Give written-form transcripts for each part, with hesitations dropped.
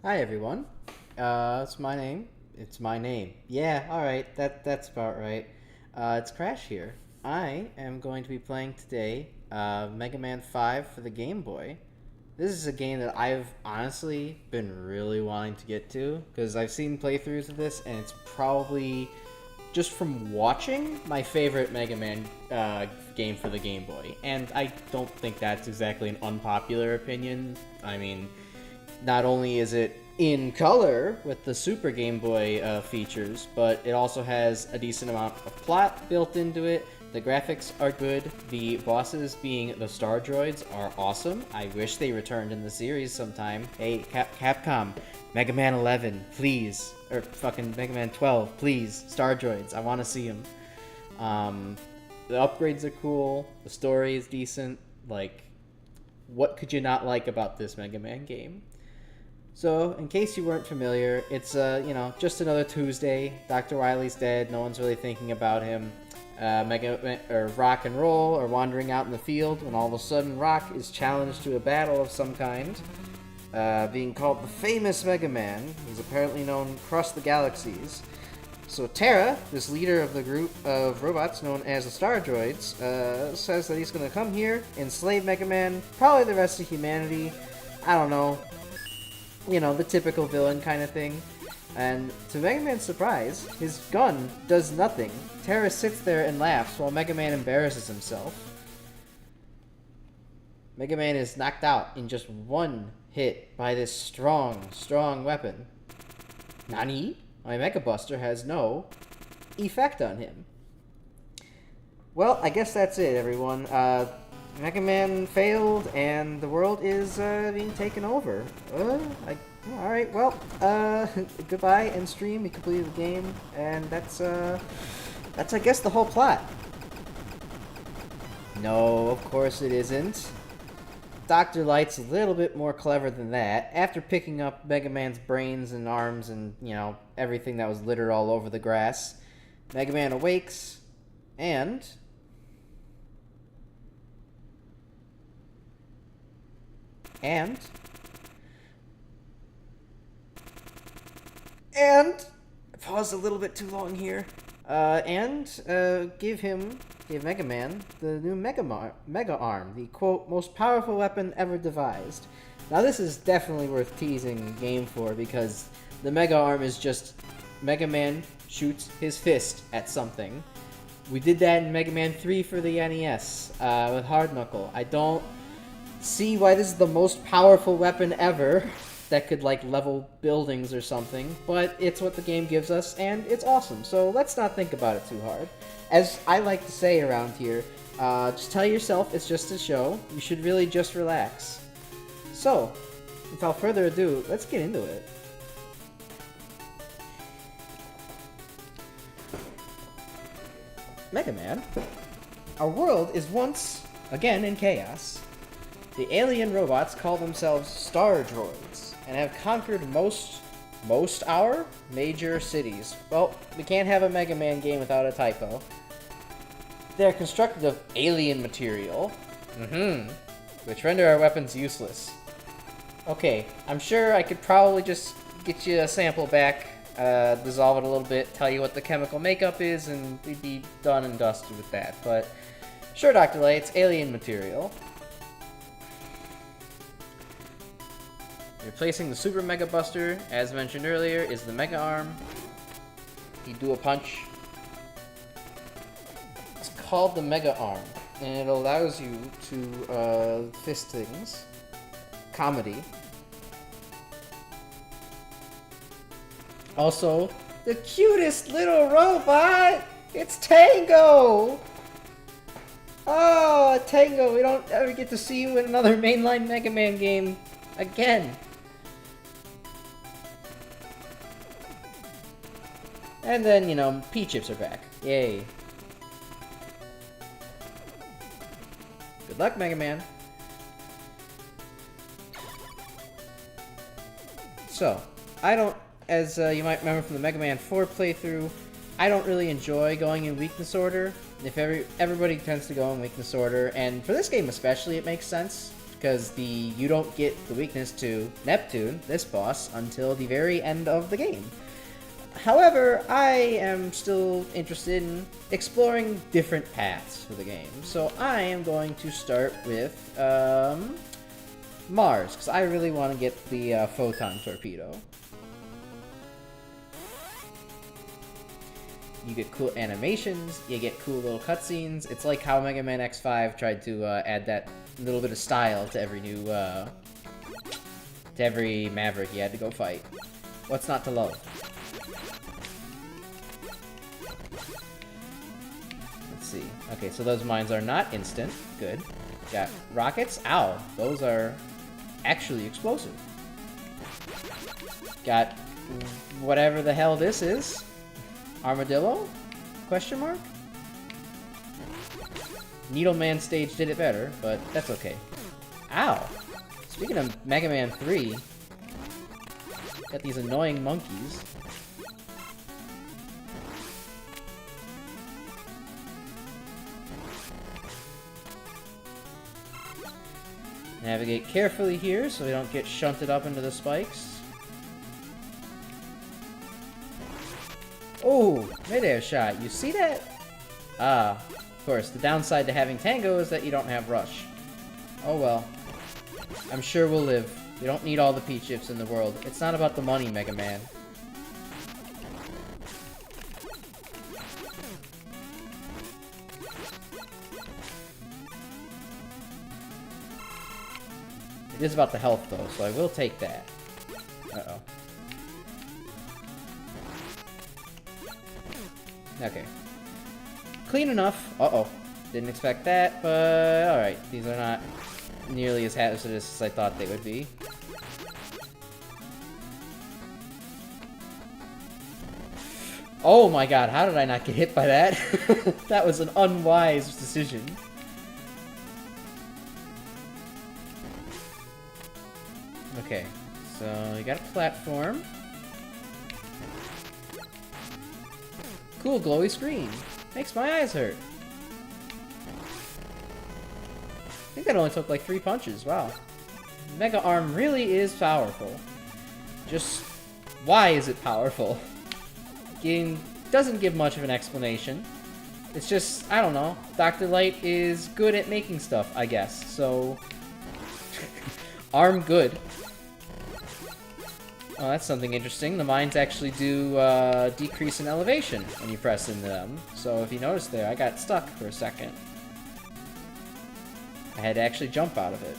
Hi everyone. It's my name. It's my name. Yeah, alright, that's about right. It's Crash here. I am going to be playing today Mega Man 5 for the Game Boy. This is a game that I've honestly been really wanting to get to because I've seen playthroughs of this and it's probably, just from watching, my favorite Mega Man game for the Game Boy. And I don't think that's exactly an unpopular opinion. I mean, not only is it in color with the Super Game Boy features, but it also has a decent amount of plot built into it. The graphics are good. The bosses, being the Star Droids, are awesome. I wish they returned in the series sometime. Hey, Capcom, Mega Man 11, please. Or fucking Mega Man 12, please. Star Droids, I want to see them. The upgrades are cool. The story is decent. Like, what could you not like about this Mega Man game? So, in case you weren't familiar, it's, just another Tuesday. Dr. Wily's dead. No one's really thinking about him. Rock and Roll are wandering out in the field when all of a sudden Rock is challenged to a battle of some kind. Being called the famous Mega Man. He's apparently known across the galaxies. So Terra, this leader of the group of robots known as the Star Droids, says that he's going to come here, enslave Mega Man, probably the rest of humanity. I don't know. You know, the typical villain kind of thing. And to Mega Man's surprise, his gun does nothing. Terra sits there and laughs while Mega Man embarrasses himself. Mega Man is knocked out in just one hit by this strong weapon. Nani? My Mega Buster has no effect on him. Well, I guess that's it, everyone. Mega Man failed, and the world is being taken over. Alright, well, goodbye, end stream. We completed the game, and that's I guess the whole plot. No, of course it isn't. Dr. Light's a little bit more clever than that. After picking up Mega Man's brains and arms and, everything that was littered all over the grass, Mega Man awakes, and pause a little bit too long here. Give Mega Man the new Mega Arm, the quote most powerful weapon ever devised. Now this is definitely worth teasing the game for because the Mega Arm is just Mega Man shoots his fist at something. We did that in Mega Man 3 for the NES with Hard Knuckle. I don't see why this is the most powerful weapon ever that could, level buildings or something, but it's what the game gives us, and it's awesome, so let's not think about it too hard. As I like to say around here, just tell yourself it's just a show. You should really just relax. So, without further ado, let's get into it. Mega Man. Our world is once again in chaos. The alien robots call themselves Star Droids and have conquered most our major cities. Well, we can't have a Mega Man game without a typo. They're constructed of alien material, which render our weapons useless. Okay, I'm sure I could probably just get you a sample back, dissolve it a little bit, tell you what the chemical makeup is, and we'd be done and dusted with that. But sure, Dr. Light, it's alien material. Replacing the Super Mega Buster, as mentioned earlier, is the Mega Arm. You do a punch. It's called the Mega Arm, and it allows you to fist things. Comedy. Also, the cutest little robot! It's Tango! Oh, Tango, we don't ever get to see you in another mainline Mega Man game again. And then, P-Chips are back. Yay. Good luck, Mega Man. So, as you might remember from the Mega Man 4 playthrough, I don't really enjoy going in weakness order. Everybody tends to go in weakness order, and for this game especially, it makes sense. because you don't get the weakness to Neptune, this boss, until the very end of the game. However, I am still interested in exploring different paths for the game, so I am going to start with Mars, because I really want to get the photon torpedo. You get cool animations, you get cool little cutscenes. It's like how Mega Man X5 tried to add that little bit of style to every new, to every Maverick you had to go fight. What's not to love? Let's see. Okay, so those mines are not instant. Good. Got rockets. Ow. Those are actually explosive. Got whatever the hell this is. Armadillo? Question mark? Needleman stage did it better, but that's okay. Ow! Speaking of Mega Man 3, got these annoying monkeys. Navigate carefully here so we don't get shunted up into the spikes. Oh, midair shot. You see that? Ah, of course. The downside to having Tango is that you don't have Rush. Oh well. I'm sure we'll live. We don't need all the P chips in the world. It's not about the money, Mega Man. It is about the health, though, so I will take that. Uh-oh. Okay. Clean enough. Uh-oh. Didn't expect that, but alright. These are not nearly as hazardous as I thought they would be. Oh my god, how did I not get hit by that? That was an unwise decision. Okay, so you got a platform. Cool glowy screen. Makes my eyes hurt. I think that only took like 3 punches. Wow. Mega Arm really is powerful. Just why is it powerful? Game doesn't give much of an explanation. It's just, I don't know. Dr. Light is good at making stuff, I guess. So Arm good. Oh, that's something interesting. The mines actually do decrease in elevation when you press into them. So if you notice there, I got stuck for a second. I had to actually jump out of it.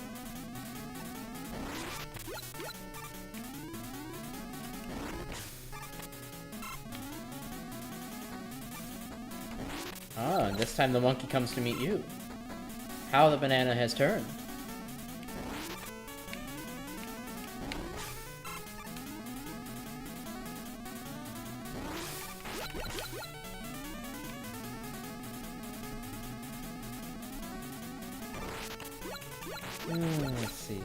Ah, and this time the monkey comes to meet you. How the banana has turned. Let's see.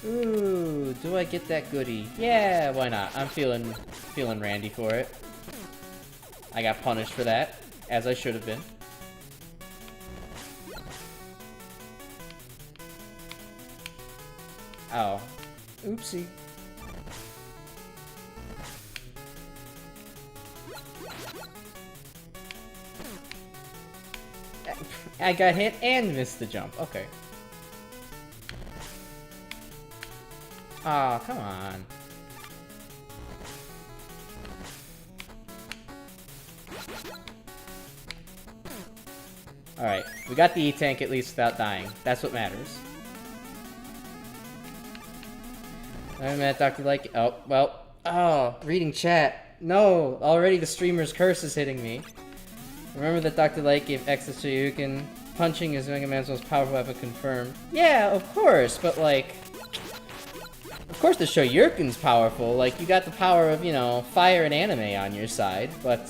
Ooh, do I get that goodie? Yeah, why not? I'm feeling randy for it. I got punished for that, as I should have been. Oh. Oopsie. I got hit and missed the jump. Okay. Aw, oh, come on. Alright, we got the E-Tank at least without dying. That's what matters. Wait a minute, Dr. Like. Oh, well. Oh, reading chat. No, already the streamer's curse is hitting me. Remember that Dr. Light gave access to Yukin. Punching is Mega Man's most powerful weapon confirmed. Yeah, of course, but like... Of course the Shoryuken's powerful. Like, you got the power of, you know, fire and anime on your side. But,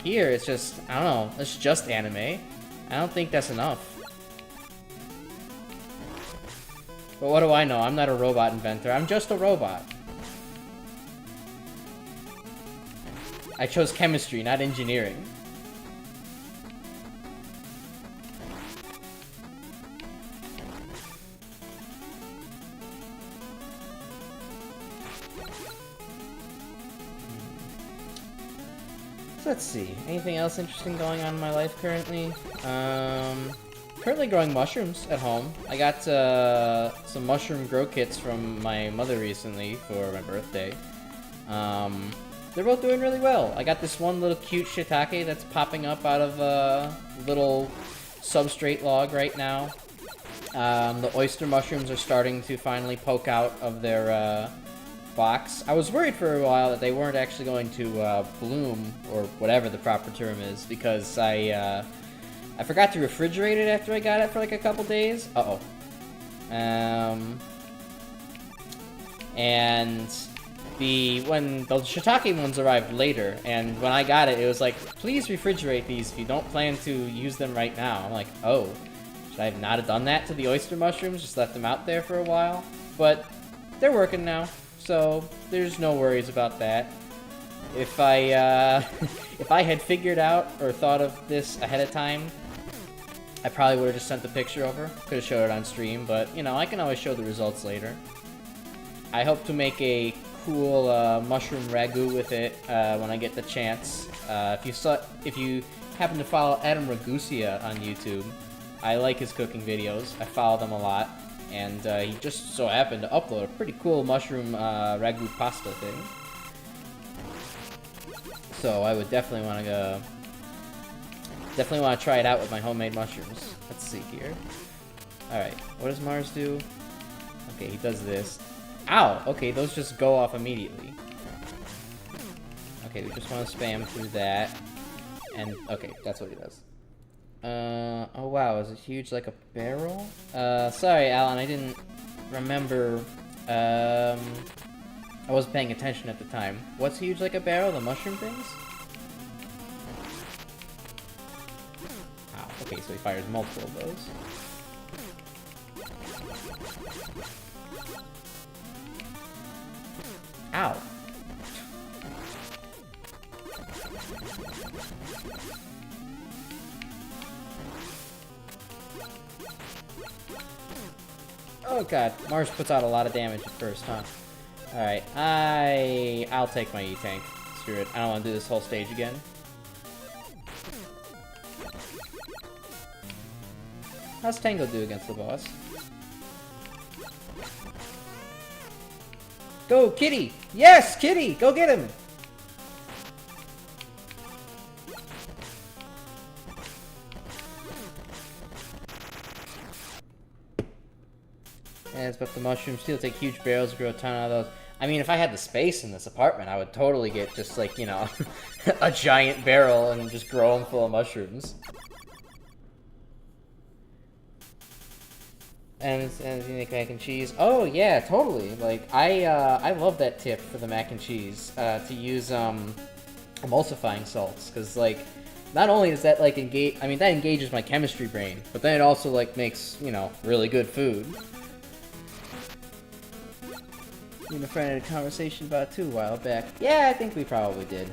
here it's just... I don't know. It's just anime. I don't think that's enough. But what do I know? I'm not a robot inventor. I'm just a robot. I chose chemistry, not engineering. let's see. Anything else interesting going on in my life currently? Currently growing mushrooms at home. I got some mushroom grow kits from my mother recently for my birthday. They're both doing really well. I got this one little cute shiitake that's popping up out of a little substrate log right now. The oyster mushrooms are starting to finally poke out of their box. I was worried for a while that they weren't actually going to bloom, or whatever the proper term is, because I forgot to refrigerate it after I got it for like a couple days. Uh-oh. And when the shiitake ones arrived later, and when I got it, it was like, please refrigerate these if you don't plan to use them right now. I'm like, oh, should I have not have done that to the oyster mushrooms? Just left them out there for a while? But they're working now, so there's no worries about that. If I if I had figured out or thought of this ahead of time, I probably would have just sent the picture over. Could have showed it on stream, but you know, I can always show the results later. I hope to make a cool mushroom ragu with it when I get the chance. If you happen to follow Adam Ragusia on YouTube, I like his cooking videos. I follow them a lot, and he just so happened to upload a pretty cool mushroom ragu pasta thing. So I would definitely want to try it out with my homemade mushrooms. Let's see here. All right, what does Mars do? Okay, he does this. Ow! Okay, those just go off immediately. Okay, we just want to spam through that. And, okay, that's what he does. Oh wow, is it huge like a barrel? Sorry, Alan, I didn't remember, I wasn't paying attention at the time. What's huge like a barrel? The mushroom things? Ow, okay, so he fires multiple of those. Ow. Oh god, Mars puts out a lot of damage at first, huh? Alright, I'll take my E-Tank. Screw it, I don't want to do this whole stage again. How's Tango do against the boss? Go, Kitty! Yes, Kitty! Go get him! Yeah, but the mushrooms still take huge barrels to grow a ton out of those. I mean, if I had the space in this apartment, I would totally get just like, you know, a giant barrel and just grow them full of mushrooms. And you make mac and cheese. Oh yeah, totally. Like I love that tip for the mac and cheese to use emulsifying salts, because like not only does that like engage, I mean that engages my chemistry brain, but then it also like makes, you know, really good food. Me and a friend had a conversation about it too a while back. Yeah, I think we probably did.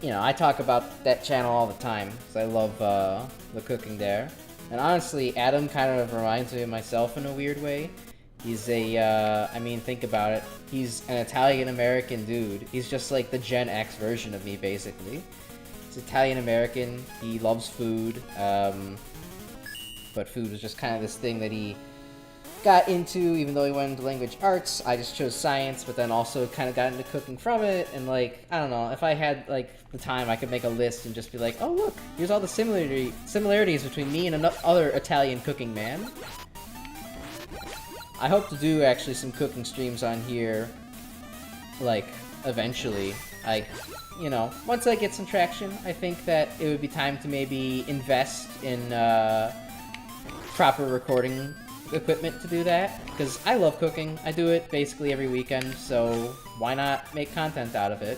You know, I talk about that channel all the time because I love the cooking there. And honestly, Adam kind of reminds me of myself in a weird way. He's I mean, think about it. He's an Italian-American dude. He's just like the Gen X version of me, basically. He's Italian-American, he loves food, but food was just kind of this thing that he got into, even though he went into language arts. I just chose science, but then also kind of got into cooking from it, and like, I don't know, if I had like the time, I could make a list and just be like, oh look, here's all the similarities between me and another Italian cooking man. I hope to do actually some cooking streams on here, like, eventually. Like, you know, once I get some traction, I think that it would be time to maybe invest in proper recording equipment to do that, because I love cooking. I do it basically every weekend, so why not make content out of it?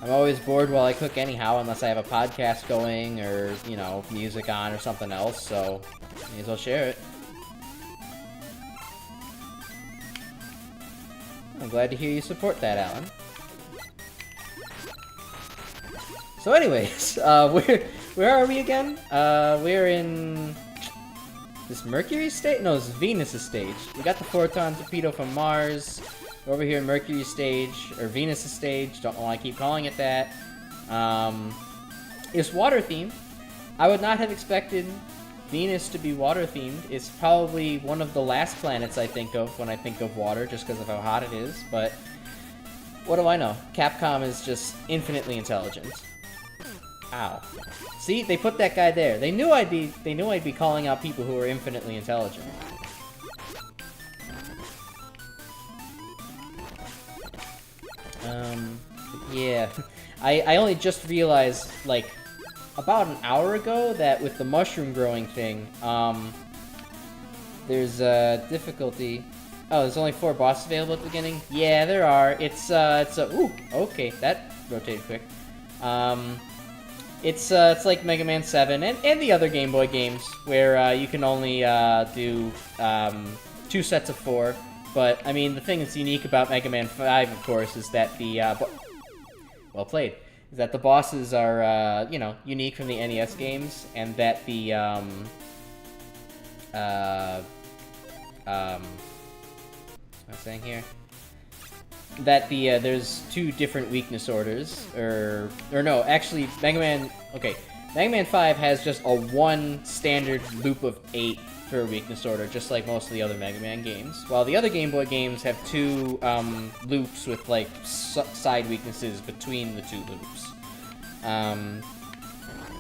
I'm always bored while I cook anyhow, unless I have a podcast going or, you know, music on or something else, so may as well share it. I'm glad to hear you support that, Alan. So anyways, where are we again? We're in this Mercury stage? No, this is Venus' stage. We got the Photon Torpedo from Mars. We're over here in Mercury's stage, or Venus' stage, don't know why I keep calling it that. It's water-themed. I would not have expected Venus to be water-themed. It's probably one of the last planets I think of when I think of water, just because of how hot it is, but what do I know? Capcom is just infinitely intelligent. Ow. See, they put that guy there. They knew I'd be calling out people who are infinitely intelligent. Yeah. I only just realized, like, about an hour ago that with the mushroom growing thing, there's a difficulty. Oh, there's only 4 bosses available at the beginning? Yeah, there are. It's ooh, okay, that rotated quick. It's like Mega Man 7 and the other Game Boy games where you can only do 2 sets of 4. But, I mean, the thing that's unique about Mega Man 5, of course, is that the, well played, is that the bosses are, you know, unique from the NES games, and that the, what am I saying here? That the, there's 2 different weakness orders, or no, actually, Mega Man 5 has just a 1 standard loop of 8 for a weakness order, just like most of the other Mega Man games. While the other Game Boy games have 2 loops with, like, side weaknesses between the 2 loops.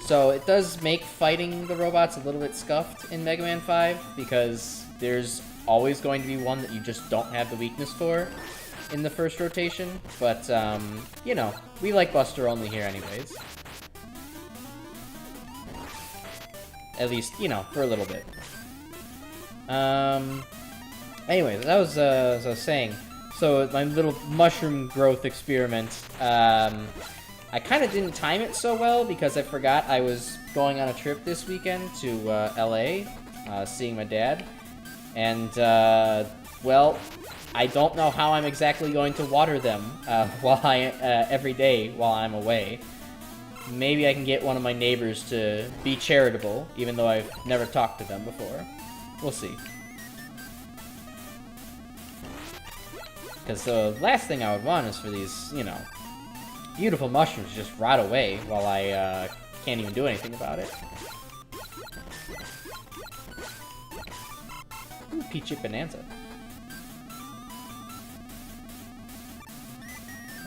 So it does make fighting the robots a little bit scuffed in Mega Man 5, because there's always going to be one that you just don't have the weakness for in the first rotation, but, you know, we like Buster only here anyways. At least, you know, for a little bit. Anyways, that was, as I was saying, so my little mushroom growth experiment, I kind of didn't time it so well because I forgot I was going on a trip this weekend to, LA, seeing my dad, and, well, I don't know how I'm exactly going to water them, every day while I'm away. Maybe I can get one of my neighbors to be charitable, even though I've never talked to them before. We'll see. Because the last thing I would want is for these, you know, beautiful mushrooms to just rot away while I can't even do anything about it. Ooh, Peachy Bonanza.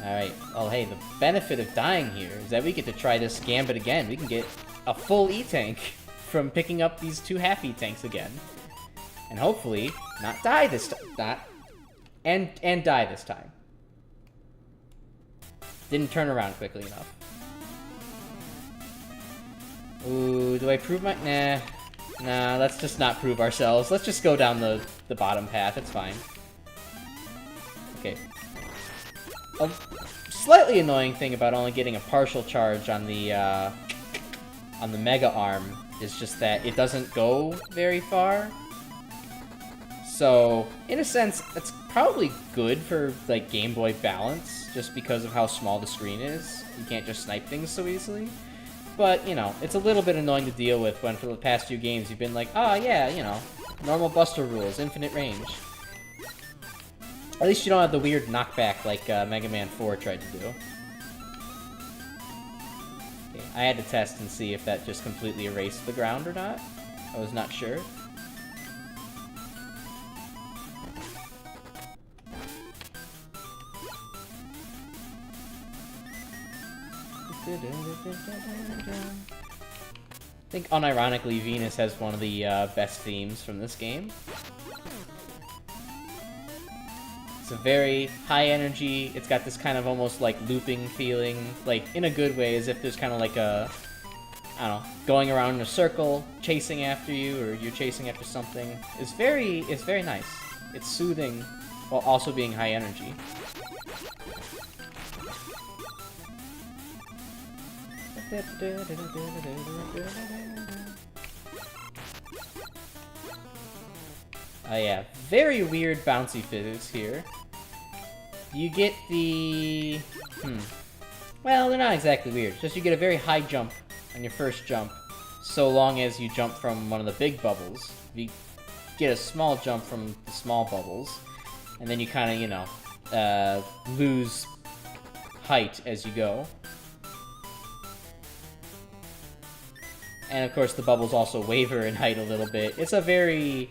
Alright, well hey, the benefit of dying here is that we get to try this gambit again. We can get a full E-Tank from picking up these 2 half E-Tanks again. And hopefully, not die this time. And die this time. Didn't turn around quickly enough. Ooh, do I prove my... Nah, let's just not prove ourselves. Let's just go down the bottom path, it's fine. Okay. A slightly annoying thing about only getting a partial charge on the Mega Arm is just that it doesn't go very far. So, in a sense, that's probably good for, like, Game Boy balance, just because of how small the screen is. You can't just snipe things so easily. But, you know, it's a little bit annoying to deal with when for the past few games you've been like, oh yeah, you know, normal Buster rules, infinite range. At least you don't have the weird knockback like Mega Man 4 tried to do. Okay, I had to test and see if that just completely erased the ground or not. I was not sure. I think, unironically, Venus has one of the best themes from this game. It's a very high energy, it's got this kind of almost like looping feeling, like in a good way, as if there's kind of like a, I don't know, going around in a circle, chasing after you, or you're chasing after something. It's very nice. It's soothing, while also being high energy. Oh yeah, very weird bouncy physics here. You get the... Well, they're not exactly weird. Just you get a very high jump on your first jump, so long as you jump from one of the big bubbles. You get a small jump from the small bubbles, and then you kind of, you know, lose height as you go. And of course the bubbles also waver in height a little bit. It's an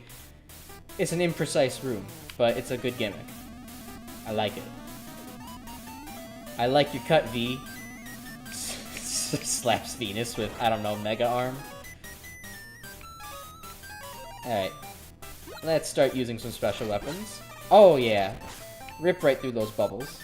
imprecise room, but it's a good gimmick. I like it. I like your cut, V. Slaps Venus with, I don't know, Mega Arm. Alright. Let's start using some special weapons. Oh yeah. Rip right through those bubbles.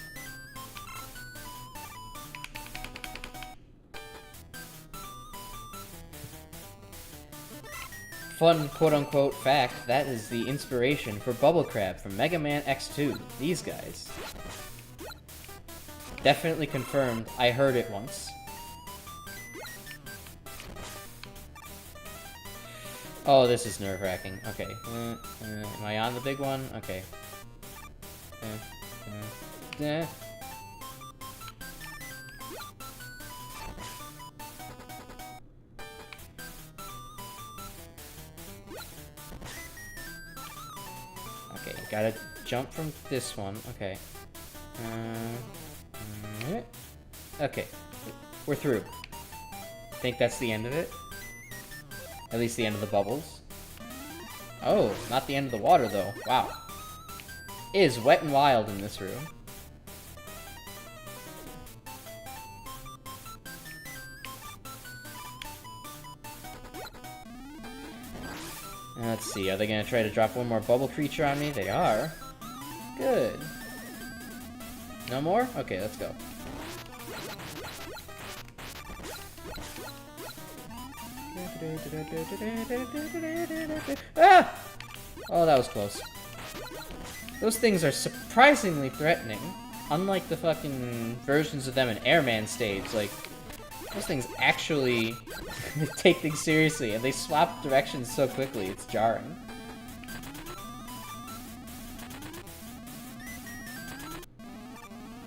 Fun quote-unquote fact, that is the inspiration for Bubble Crab from Mega Man X2. These guys. Definitely confirmed. I heard it once. Oh, this is nerve-wracking. Okay. Am I on the big one? Okay. Okay, gotta jump from this one. Okay. Okay. We're through. Think that's the end of it? At least the end of the bubbles. Oh, not the end of the water, though. Wow. It is wet and wild in this room. Let's see, are they gonna try to drop one more bubble creature on me? They are. Good. No more? Okay, let's go. Ah! Oh, that was close. Those things are surprisingly threatening. Unlike the fucking versions of them in Airman stage, like, those things actually take things seriously, and they swap directions so quickly, it's jarring.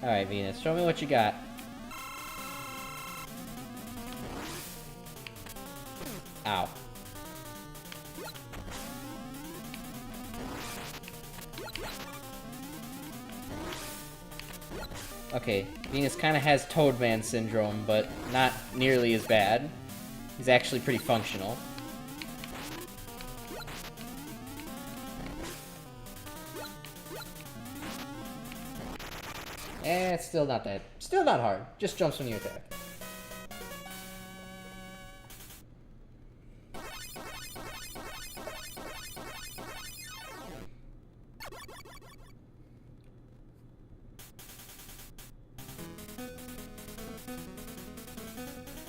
Alright, Venus, show me what you got. Ow. Okay, Venus kind of has Toadman syndrome, but not nearly as bad. He's actually pretty functional. It's still not that. Still not hard. Just jumps when you attack.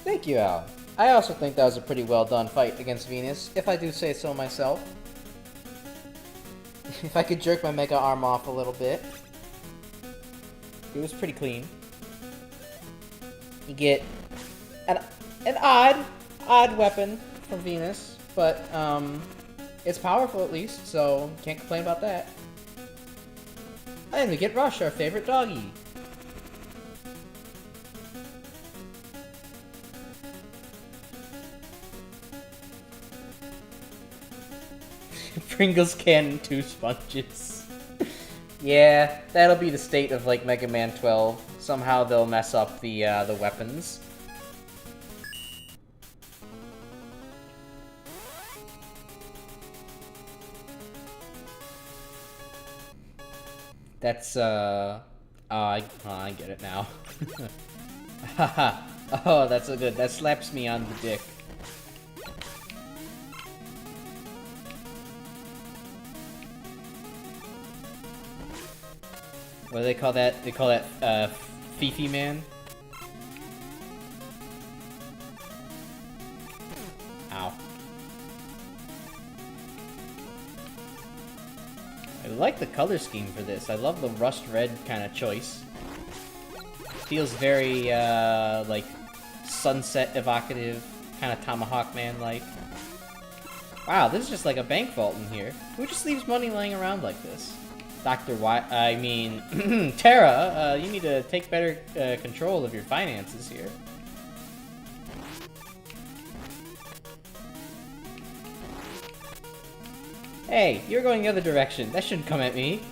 Thank you, Al. I also think that was a pretty well done fight against Venus, if I do say so myself. If I could jerk my Mega Arm off a little bit. It was pretty clean. You get an odd weapon from Venus, but it's powerful at least, so can't complain about that. And we get Rush, our favorite doggy. Pringles can and 2 sponges. Yeah, that'll be the state of like Mega Man 12. Somehow they'll mess up the weapons. That's I get it now. Haha. Oh, that's so good. That slaps me on the dick. What do they call that? They call that, Fifi Man? Ow. I like the color scheme for this. I love the rust red kind of choice. Feels very, like, sunset evocative, kind of Tomahawk Man-like. Wow, this is just like a bank vault in here. Who just leaves money laying around like this? Dr. Terra, you need to take better control of your finances here. Hey, you're going the other direction. That shouldn't come at me.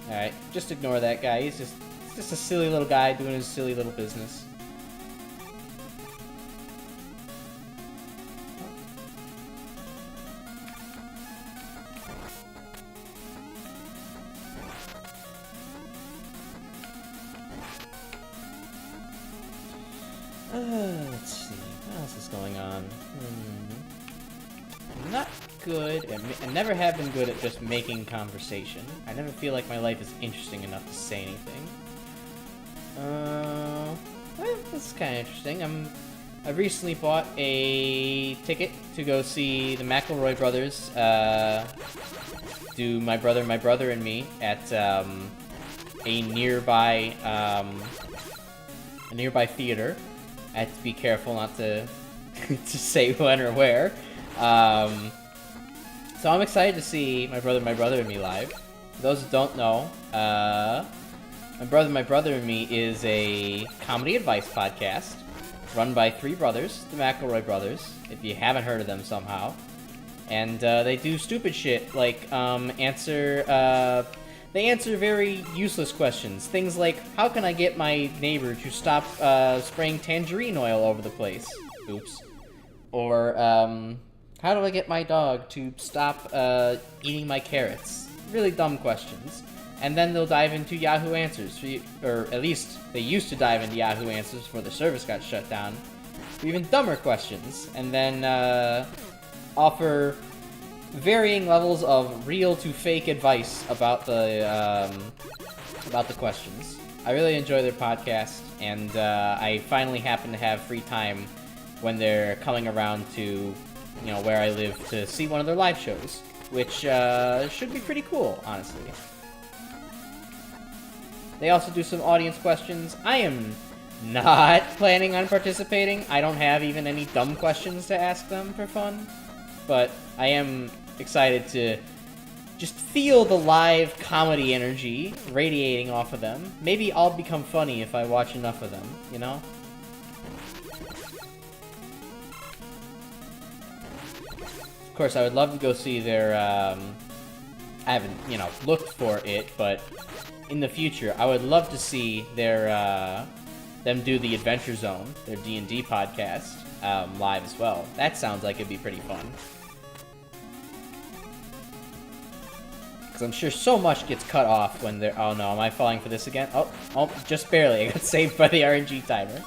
Alright, just ignore that guy. He's just a silly little guy doing his silly little business. Let's see. What else is going on? I'm not good. I never have been good at just making conversation. I never feel like my life is interesting enough to say anything. Well, this is kind of interesting. I recently bought a ticket to go see the McElroy brothers do My Brother and Me at a nearby theater. I have to be careful not to to say when or where. So I'm excited to see My Brother and Me live. For those who don't know, My Brother and Me is a comedy advice podcast run by three brothers, the McElroy brothers, if you haven't heard of them somehow. And they do stupid shit like they answer very useless questions. Things like, how can I get my neighbor to stop spraying tangerine oil over the place? Oops. Or, how do I get my dog to stop eating my carrots? Really dumb questions. And then they'll dive into Yahoo Answers, or at least they used to dive into Yahoo Answers before the service got shut down, for even dumber questions, and then offer varying levels of real to fake advice about the questions. I really enjoy their podcast, and I finally happen to have free time when they're coming around to, where I live to see one of their live shows, which should be pretty cool, honestly. They also do some audience questions. I am not planning on participating. I don't have even any dumb questions to ask them for fun. But I am excited to just feel the live comedy energy radiating off of them. Maybe I'll become funny if I watch enough of them, you know? Of course, I would love to go see their, I haven't, looked for it, but in the future, I would love to see their, them do the Adventure Zone, their D&D podcast, live as well. That sounds like it'd be pretty fun. Because I'm sure so much gets cut off when they're... Oh no, am I falling for this again? Oh, just barely. I got saved by the RNG timer.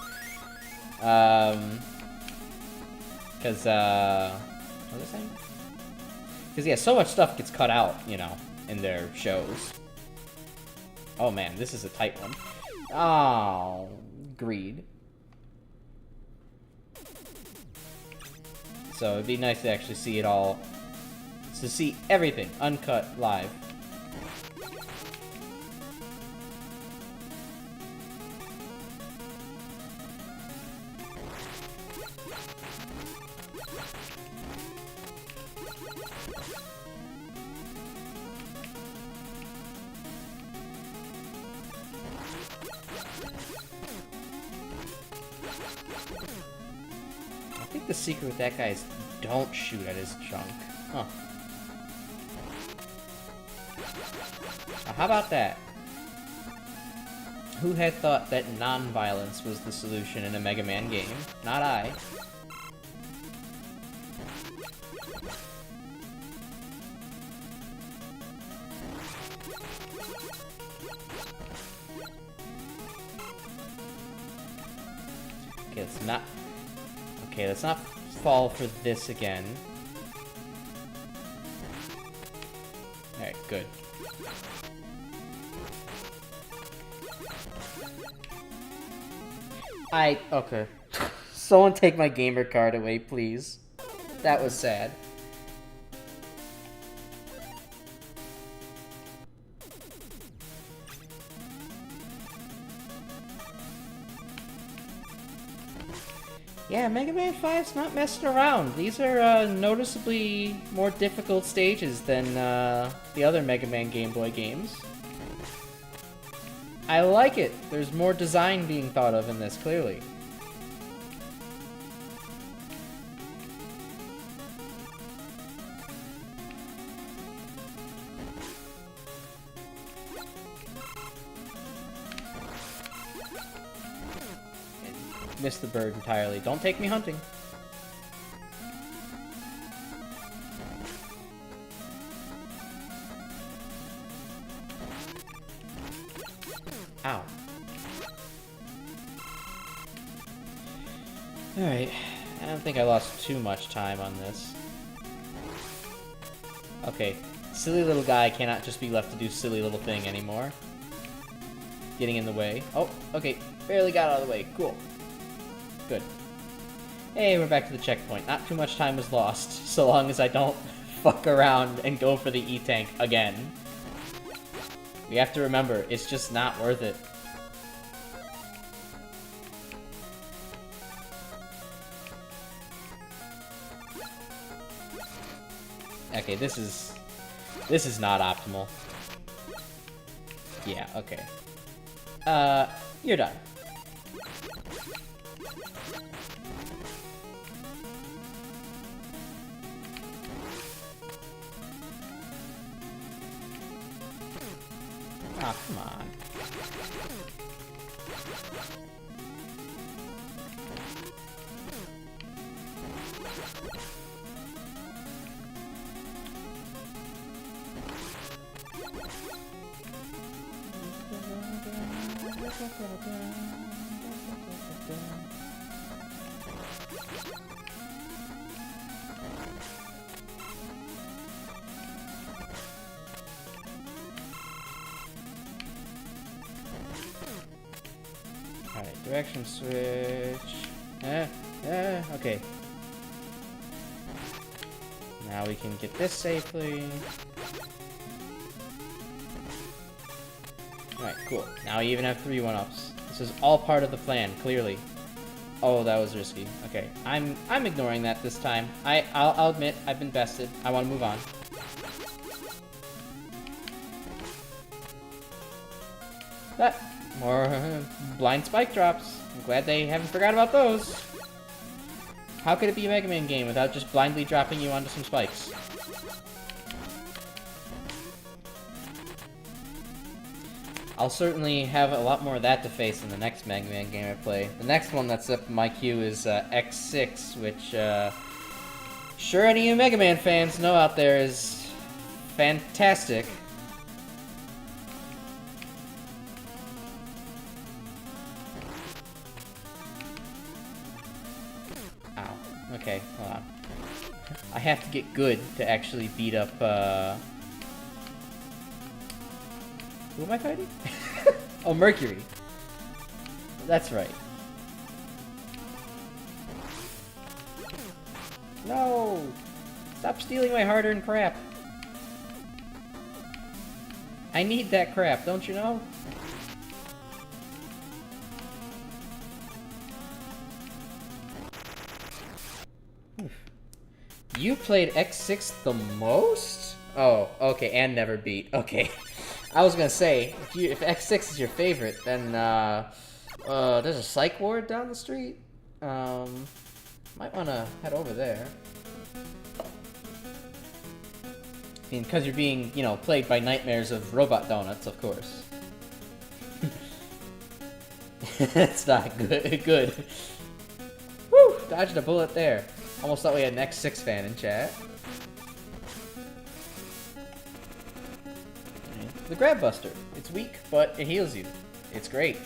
Because, what was I saying? Because, yeah, so much stuff gets cut out, in their shows. Oh man, this is a tight one. Oh, greed. So it'd be nice to actually see it all, to see everything uncut live. I think the secret with that guy is don't shoot at his junk. Huh. Now, how about that? Who had thought that non-violence was the solution in a Mega Man game? Not I. Okay, let's not... Okay, let's not fall for this again. Alright, good. Okay. Someone take my gamer card away, please. That was sad. Yeah, Mega Man 5's not messing around. These are noticeably more difficult stages than the other Mega Man Game Boy games. I like it. There's more design being thought of in this, clearly. missed the bird entirely. Don't take me hunting. Ow. Alright. I don't think I lost too much time on this. Okay. Silly little guy cannot just be left to do silly little thing anymore. Getting in the way. Oh, okay. Barely got out of the way. Cool. Good. Hey, we're back to the checkpoint. Not too much time was lost, so long as I don't fuck around and go for the E-tank again. We have to remember, it's just not worth it. Okay, this is not optimal. Yeah, okay. You're done. Ah, come on. Alright, direction switch. Okay. Now we can get this safely. Alright, cool. Now we even have 3 1-ups. This is all part of the plan, clearly. Oh, that was risky. Okay, I'm ignoring that this time. I'll admit, I've been bested. I want to move on. That more blind spike drops. I'm glad they haven't forgot about those. How could it be a Mega Man game without just blindly dropping you onto some spikes? I'll certainly have a lot more of that to face in the next Mega Man game I play. The next one that's up in my queue is X6, which, sure any of you Mega Man fans know out there is fantastic. Ow. Okay, hold on. I have to get good to actually beat up, who am I fighting? Oh, Mercury. That's right. No! Stop stealing my hard-earned crap. I need that crap, don't you know? You played X6 the most? Oh, okay, and never beat. Okay. I was gonna say, if X6 is your favorite, then, there's a psych ward down the street. Might wanna head over there. I mean, because you're being, you know, plagued by nightmares of robot donuts, of course. It's not good. Woo! Dodged a bullet there. Almost thought we had an X6 fan in chat. The Grab Buster. It's weak, but it heals you. It's great.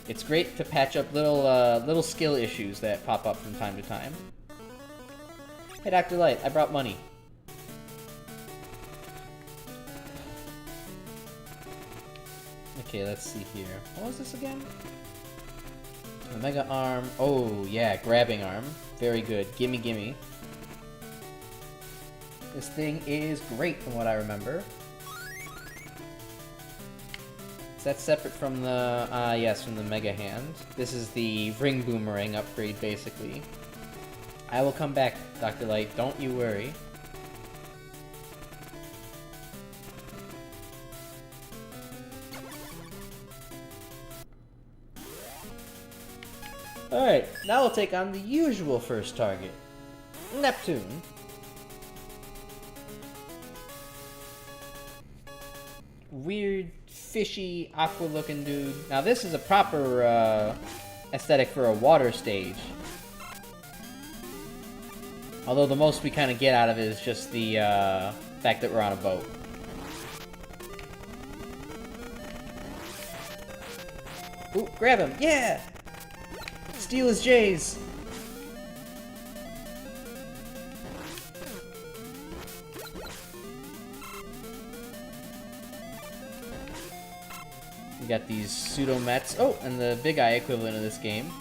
It's great to patch up little skill issues that pop up from time to time. Hey, Dr. Light, I brought money. Okay, let's see here. What was this again? The Mega Arm. Oh, yeah, grabbing arm. Very good. Gimme, gimme. This thing is great from what I remember. So that's separate from the, yes, from the Mega Hand. This is the Ring Boomerang upgrade, basically. I will come back, Dr. Light, don't you worry. Alright, now we'll take on the usual first target. Neptune. weird, fishy, aqua-looking dude. Now this is a proper aesthetic for a water stage. Although the most we kind of get out of it is just the fact that we're on a boat. Ooh, grab him! Yeah! Steal his J's! We got these pseudo-mets. Oh, and the big eye equivalent of this game.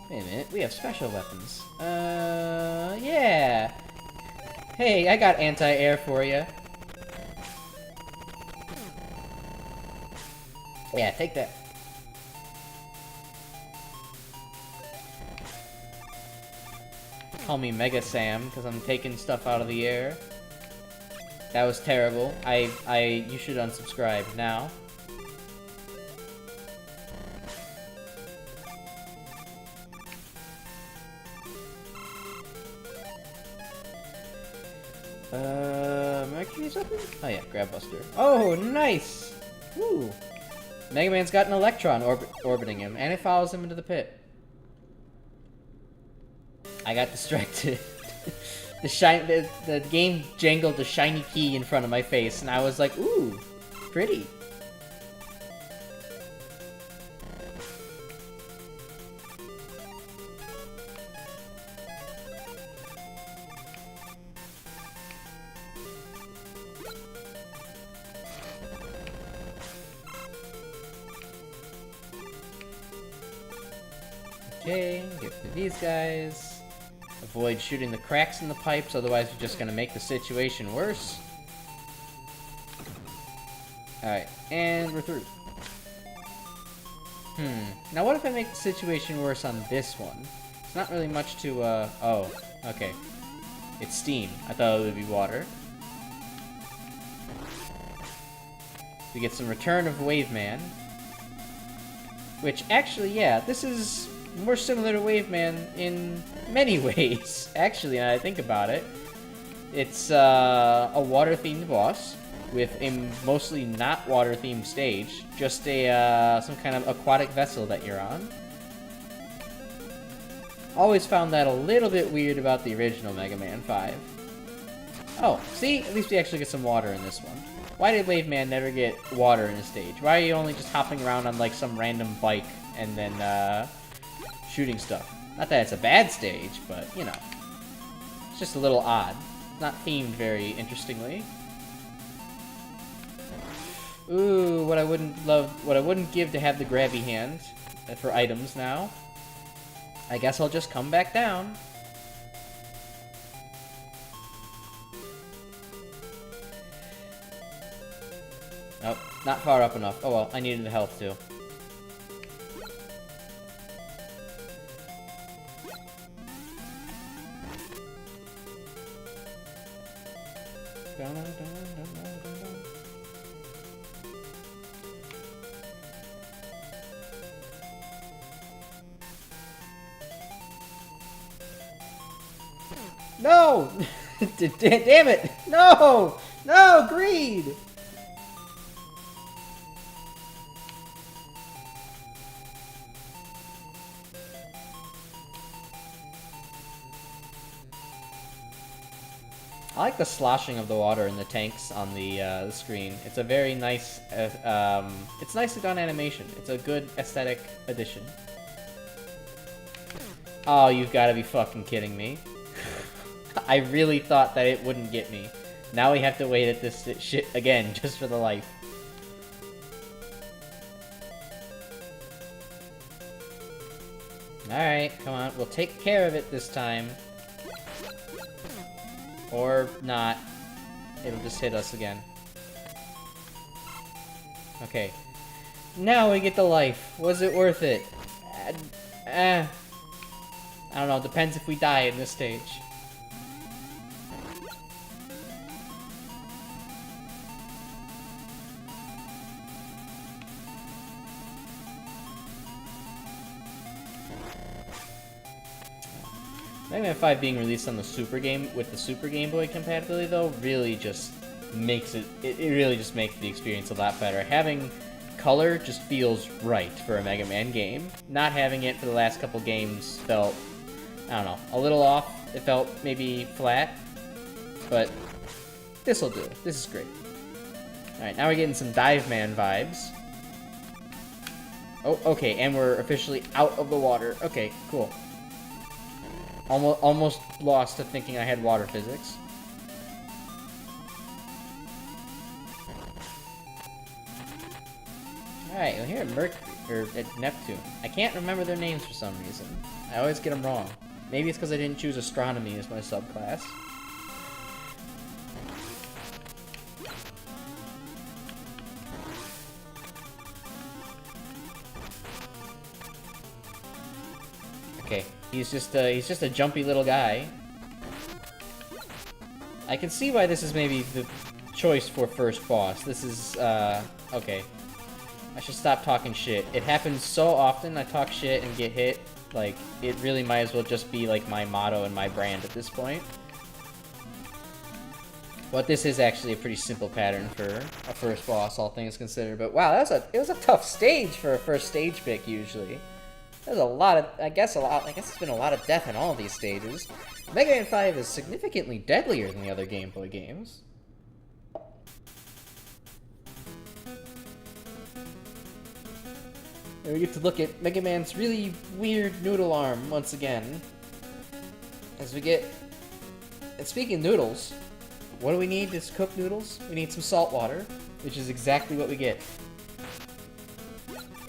Wait a minute, we have special weapons. Yeah! Hey, I got anti-air for you. Yeah, take that. Call me Mega Sam, because I'm taking stuff out of the air. That was terrible. You should unsubscribe now. Mercury's open? Oh yeah, Grab Buster. Oh, nice! Woo! Mega Man's got an Electron orbiting him, and it follows him into the pit. I got distracted. The game jangled a shiny key in front of my face, and I was like, ooh, pretty. Okay, get to these guys. Avoid shooting the cracks in the pipes, otherwise we're just gonna make the situation worse. Alright, and we're through. Now what if I make the situation worse on this one? It's not really much to, oh, okay. It's steam. I thought it would be water. We get some Return of Wave Man. Which, actually, yeah, this is more similar to Wave Man in many ways, actually, now that I think about it. It's a water-themed boss with a mostly not water-themed stage, just a some kind of aquatic vessel that you're on. Always found that a little bit weird about the original Mega Man 5. Oh, see? At least we actually get some water in this one. Why did Wave Man never get water in his stage? Why are you only just hopping around on, like, some random bike and then, shooting stuff? Not that it's a bad stage, but, you know. It's just a little odd. Not themed very interestingly. Ooh, what I wouldn't give to have the grabby hand for items now. I guess I'll just come back down. Nope, not far up enough. Oh well, I needed the health too. No! Damn it! No! No! Greed! I like the sloshing of the water in the tanks on the screen. It's a very nice, it's nicely done animation. It's a good aesthetic addition. Oh, you've got to be fucking kidding me. I really thought that it wouldn't get me. Now we have to wait at this shit again, just for the life. Alright, come on. We'll take care of it this time. Or not. It'll just hit us again. Okay. Now we get the life. Was it worth it? I don't know. Depends if we die in this stage. Mega Man 5 being released on the Super Game with the Super Game Boy compatibility though really just makes it really just makes the experience a lot better. Having color just feels right for a Mega Man game. Not having it for the last couple games felt, I don't know, a little off. It felt maybe flat, but this'll do. This is great. Alright, now we're getting some Dive Man vibes. Oh, okay, and we're officially out of the water. Okay, cool. Almost lost to thinking I had water physics. Alright, well here at Neptune. I can't remember their names for some reason. I always get them wrong. Maybe it's because I didn't choose astronomy as my subclass. Okay, he's just a jumpy little guy. I can see why this is maybe the choice for first boss. This is, okay. I should stop talking shit. It happens so often I talk shit and get hit. Like, it really might as well just be, like, my motto and my brand at this point. But this is actually a pretty simple pattern for a first boss, all things considered. But wow, it was a tough stage for a first stage pick, usually. There's a lot of, I guess it's been a lot of death in all of these stages. Mega Man 5 is significantly deadlier than the other Game Boy games. And we get to look at Mega Man's really weird noodle arm once again. As we get... And speaking of noodles, what do we need to cook noodles? We need some salt water, which is exactly what we get.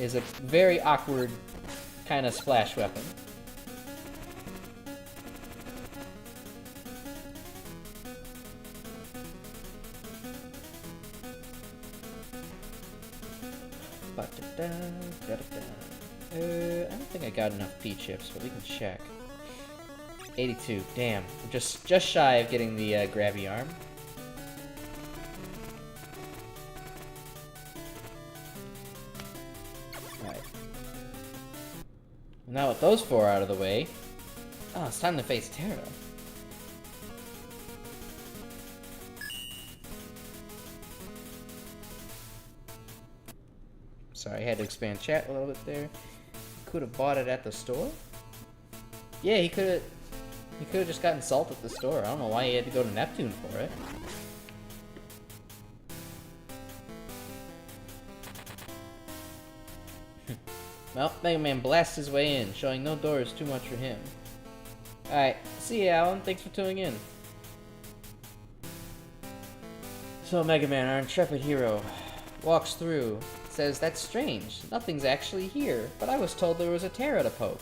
Is a very awkward kind of splash weapon. I don't think I got enough P chips, but we can check. 82. Damn, I'm just shy of getting the grabby arm. Alright. Now with those four out of the way, oh, it's time to face Terra. Sorry, I had to expand chat a little bit there. Could have bought it at the store? Yeah, he could have just gotten salt at the store. I don't know why he had to go to Neptune for it. Well, Mega Man blasts his way in, showing no door is too much for him. Alright, see ya, Alan. Thanks for tuning in. So Mega Man, our intrepid hero, walks through, says, "That's strange. Nothing's actually here, but I was told there was a Terra to poke."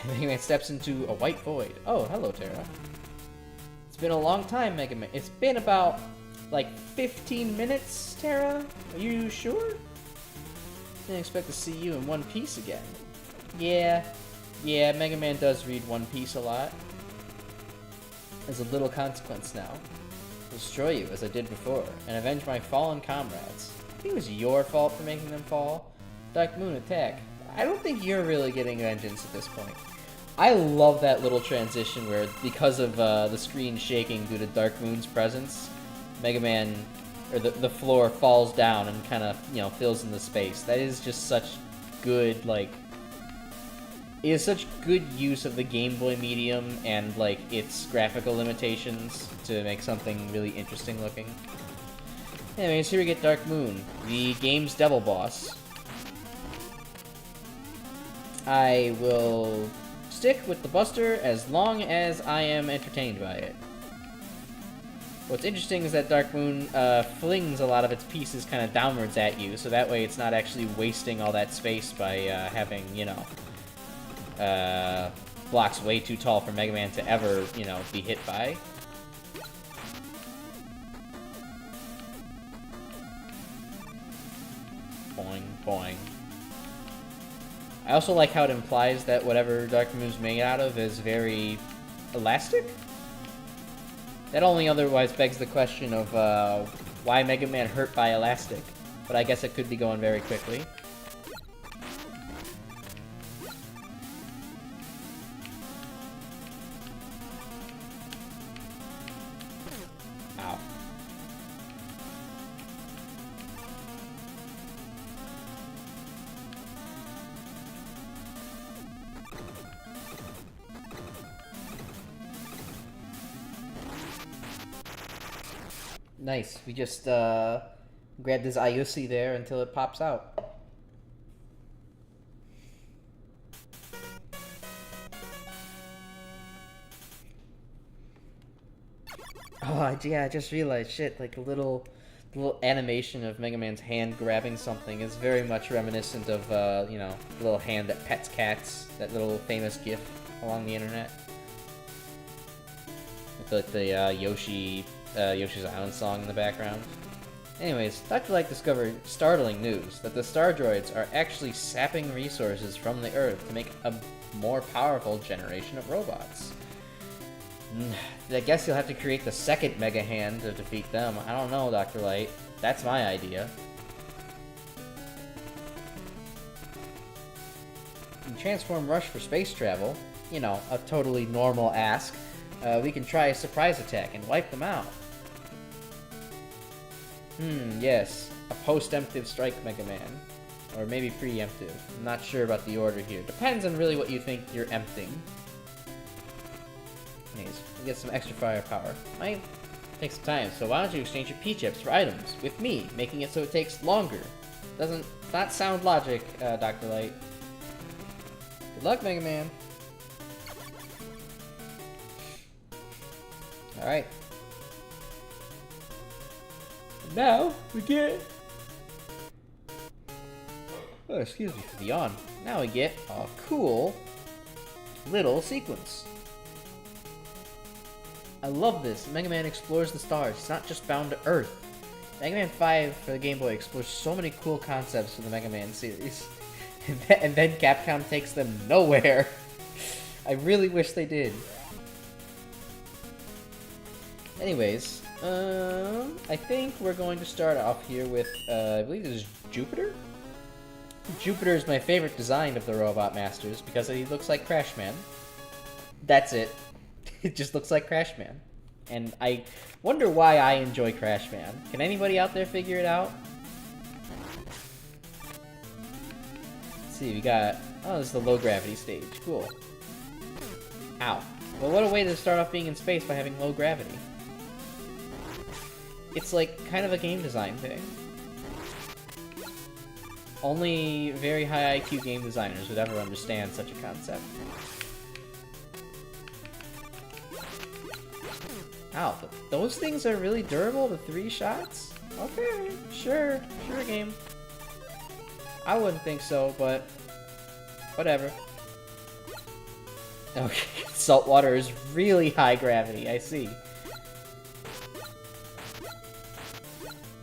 Mega Man steps into a white void. Oh, hello, Terra. It's been a long time, Mega Man. It's been about, like, 15 minutes, Terra? Are you sure? Didn't expect to see you in One Piece again. Yeah, Mega Man does read One Piece a lot. There's a little consequence now. Destroy you, as I did before, and avenge my fallen comrades. I think it was your fault for making them fall. Dark Moon, attack. I don't think you're really getting vengeance at this point. I love that little transition where, because of the screen shaking due to Dark Moon's presence, Mega Man, or the floor falls down and kind of, you know, fills in the space. That is just such good, like, it is such good use of the Game Boy medium and, like, its graphical limitations to make something really interesting looking. Anyways, here we get Dark Moon, the game's devil boss. I will stick with the Buster as long as I am entertained by it. What's interesting is that Dark Moon flings a lot of its pieces kind of downwards at you, so that way it's not actually wasting all that space by having, you know, blocks way too tall for Mega Man to ever, you know, be hit by. Boing, boing. I also like how it implies that whatever Dark Moon's made out of is very elastic. That only otherwise begs the question of why Mega Man hurt by elastic. but I guess it could be going very quickly. Ow. Nice. We just grabbed his Ayusi there until it pops out. Oh, yeah, I just realized, shit, like a little animation of Mega Man's hand grabbing something is very much reminiscent of, you know, the little hand that pets cats, that little famous gif along the internet. With the Yoshi's Island song in the background. Anyways, Dr. Light discovered startling news that the Star Droids are actually sapping resources from the Earth to make a more powerful generation of robots. I guess you'll have to create the second Mega Hand to defeat them. I don't know, Dr. Light. That's my idea. In Transform Rush for space travel, you know, a totally normal ask, we can try a surprise attack and wipe them out. Yes. A post-emptive strike Mega Man. Or maybe preemptive. I'm not sure about the order here. Depends on really what you think you're emptying. Anyways, we'll get some extra firepower. Might take some time, so why don't you exchange your P-chips for items with me, making it so it takes longer. Doesn't not sound logic, Dr. Light. Good luck, Mega Man. Alright. Now, we get... Oh, excuse me for the yawn. Now we get a cool little sequence. I love this. Mega Man explores the stars. It's not just bound to Earth. Mega Man 5 for the Game Boy explores so many cool concepts for the Mega Man series. And then Capcom takes them nowhere. I really wish they did. Anyways, I think we're going to start off here with, I believe this is Jupiter? Jupiter is my favorite design of the Robot Masters because he looks like Crash Man. That's it. It just looks like Crash Man. And I wonder why I enjoy Crash Man. Can anybody out there figure it out? Let's see, we got... Oh, this is the low gravity stage. Cool. Ow. Well, what a way to start off being in space by having low gravity. It's like kind of a game design thing. Only very high IQ game designers would ever understand such a concept. Ow, those things are really durable to 3 shots? Okay, sure game. I wouldn't think so, but whatever. Okay, salt water is really high gravity, I see.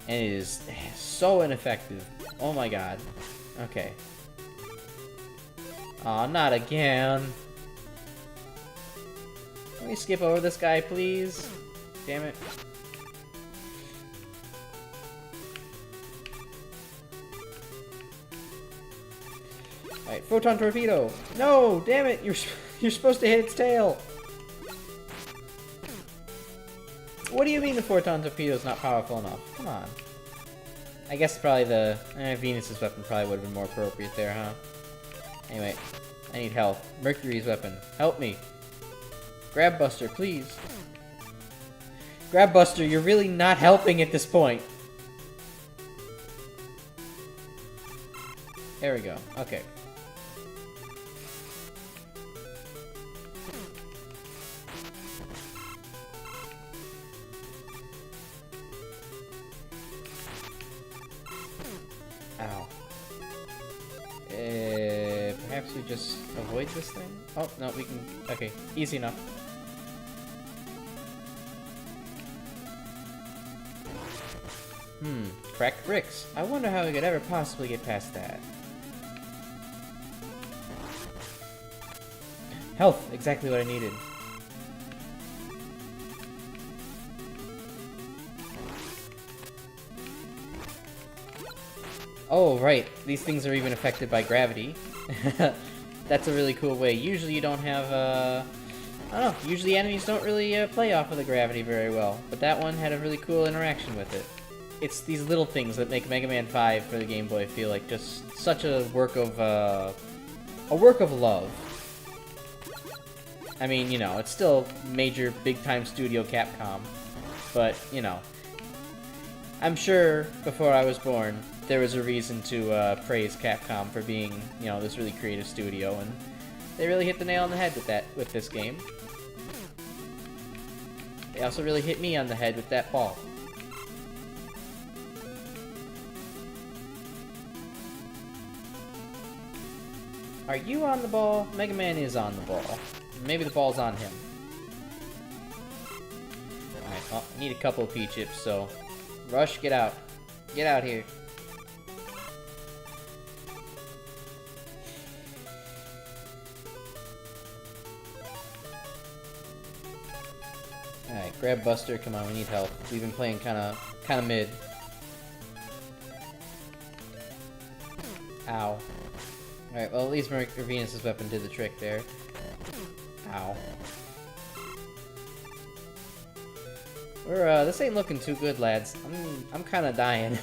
And it is so ineffective. Oh my god. Okay. Aw, not again. Can we skip over this guy, please? Damn it. Alright, Photon Torpedo! No! Damn it! You're supposed to hit its tail! What do you mean the Photon Torpedo is not powerful enough? Come on. I guess probably the... Venus's weapon probably would have been more appropriate there, huh? Anyway, I need help. Mercury's weapon. Help me. Grab Buster, please. Grab Buster, you're really not helping at this point. There we go. Okay. Ow. Perhaps we just avoid this thing? Oh, no, we can... Okay, easy enough. Cracked bricks. I wonder how we could ever possibly get past that. Health, exactly what I needed. Oh, right. These things are even affected by gravity. That's a really cool way. Usually you don't have, I don't know. Usually enemies don't really play off of the gravity very well. But that one had a really cool interaction with it. It's these little things that make Mega Man 5 for the Game Boy feel like just such a work of love. I mean, you know, it's still major, big-time studio Capcom. But, you know, I'm sure before I was born, there was a reason to praise Capcom for being, you know, this really creative studio, and they really hit the nail on the head with this game. They also really hit me on the head with that ball. Are you on the ball? Mega Man is on the ball. Maybe the ball's on him. Alright, well, I need a couple of P-chips, so... Rush, get out. Get out here. Alright, grab Buster, come on, we need help. We've been playing kinda mid. Ow. Alright, well at least Venus's weapon did the trick there. Ow. This ain't looking too good, lads. I'm kinda dying.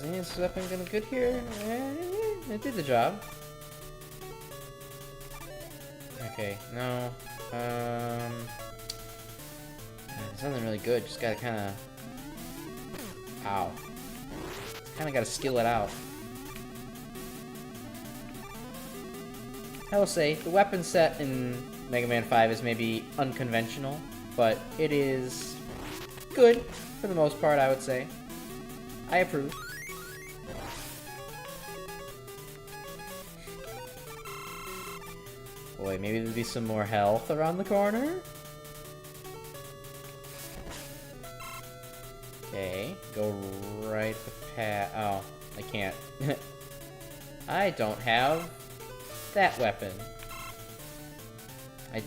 Venus's weapon gonna good here? It did the job. Okay, no. There's nothing really good, just gotta kinda... Ow. Kinda gotta skill it out. I will say, the weapon set in Mega Man 5 is maybe unconventional, but it is good, for the most part, I would say. I approve. Boy, maybe there'll be some more health around the corner? Okay, go right past... Oh, I can't. I don't have that weapon. I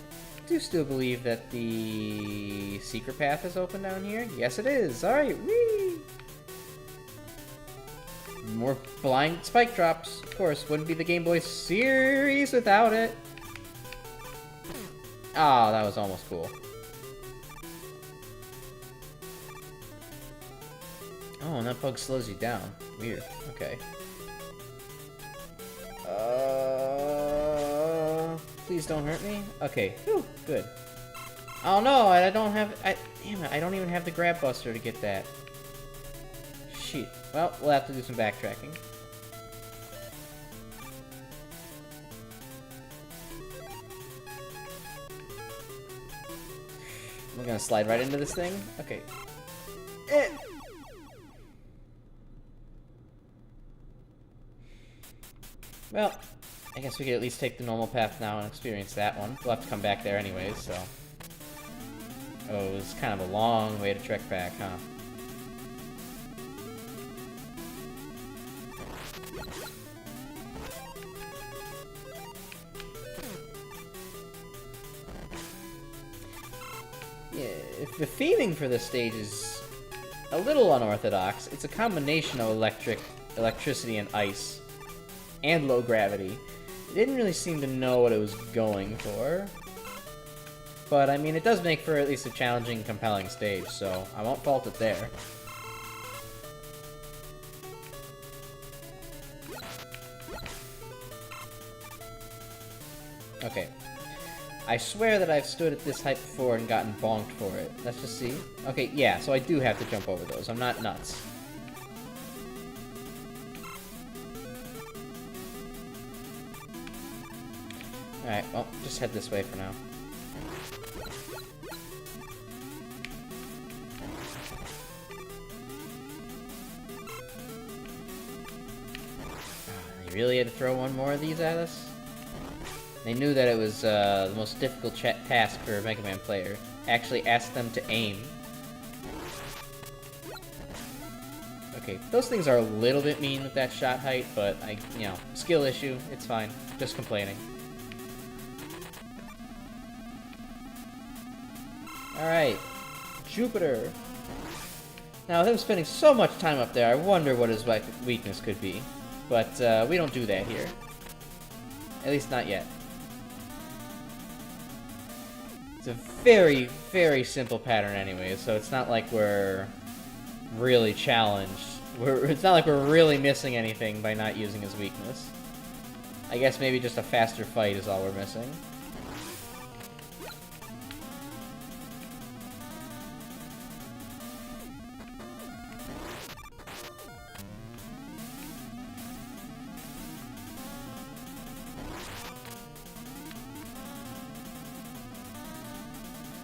do still believe that the secret path is open down here. Yes, it is. Alright, whee! More blind spike drops. Of course, wouldn't be the Game Boy series without it. Oh, that was almost cool. Oh, and that bug slows you down. Weird. Okay. Please don't hurt me. Okay. Whew, good. Oh no, I don't have... damn it, I don't even have the grab buster to get that. Shit. Well, we'll have to do some backtracking. We're gonna slide right into this thing. Okay. Well, I guess we could at least take the normal path now and experience that one. We'll have to come back there anyways, so... Oh, it was kind of a long way to trek back, huh? Yeah, if the theming for this stage is a little unorthodox, it's a combination of electricity and ice. And low gravity. It didn't really seem to know what it was going for. But, I mean, it does make for at least a challenging, compelling stage, so I won't fault it there. Okay. I swear that I've stood at this height before and gotten bonked for it. Let's just see. Okay, yeah, so I do have to jump over those. I'm not nuts. Alright, well, just head this way for now. They really had to throw one more of these at us? They knew that it was the most difficult task for a Mega Man player. Actually asked them to aim. Okay, those things are a little bit mean with that shot height, but skill issue, it's fine. Just complaining. Alright, Jupiter. Now, with him spending so much time up there, I wonder what his weakness could be. But we don't do that here. At least not yet. It's a very, very simple pattern anyway, so it's not like we're really challenged. It's not like we're really missing anything by not using his weakness. I guess maybe just a faster fight is all we're missing.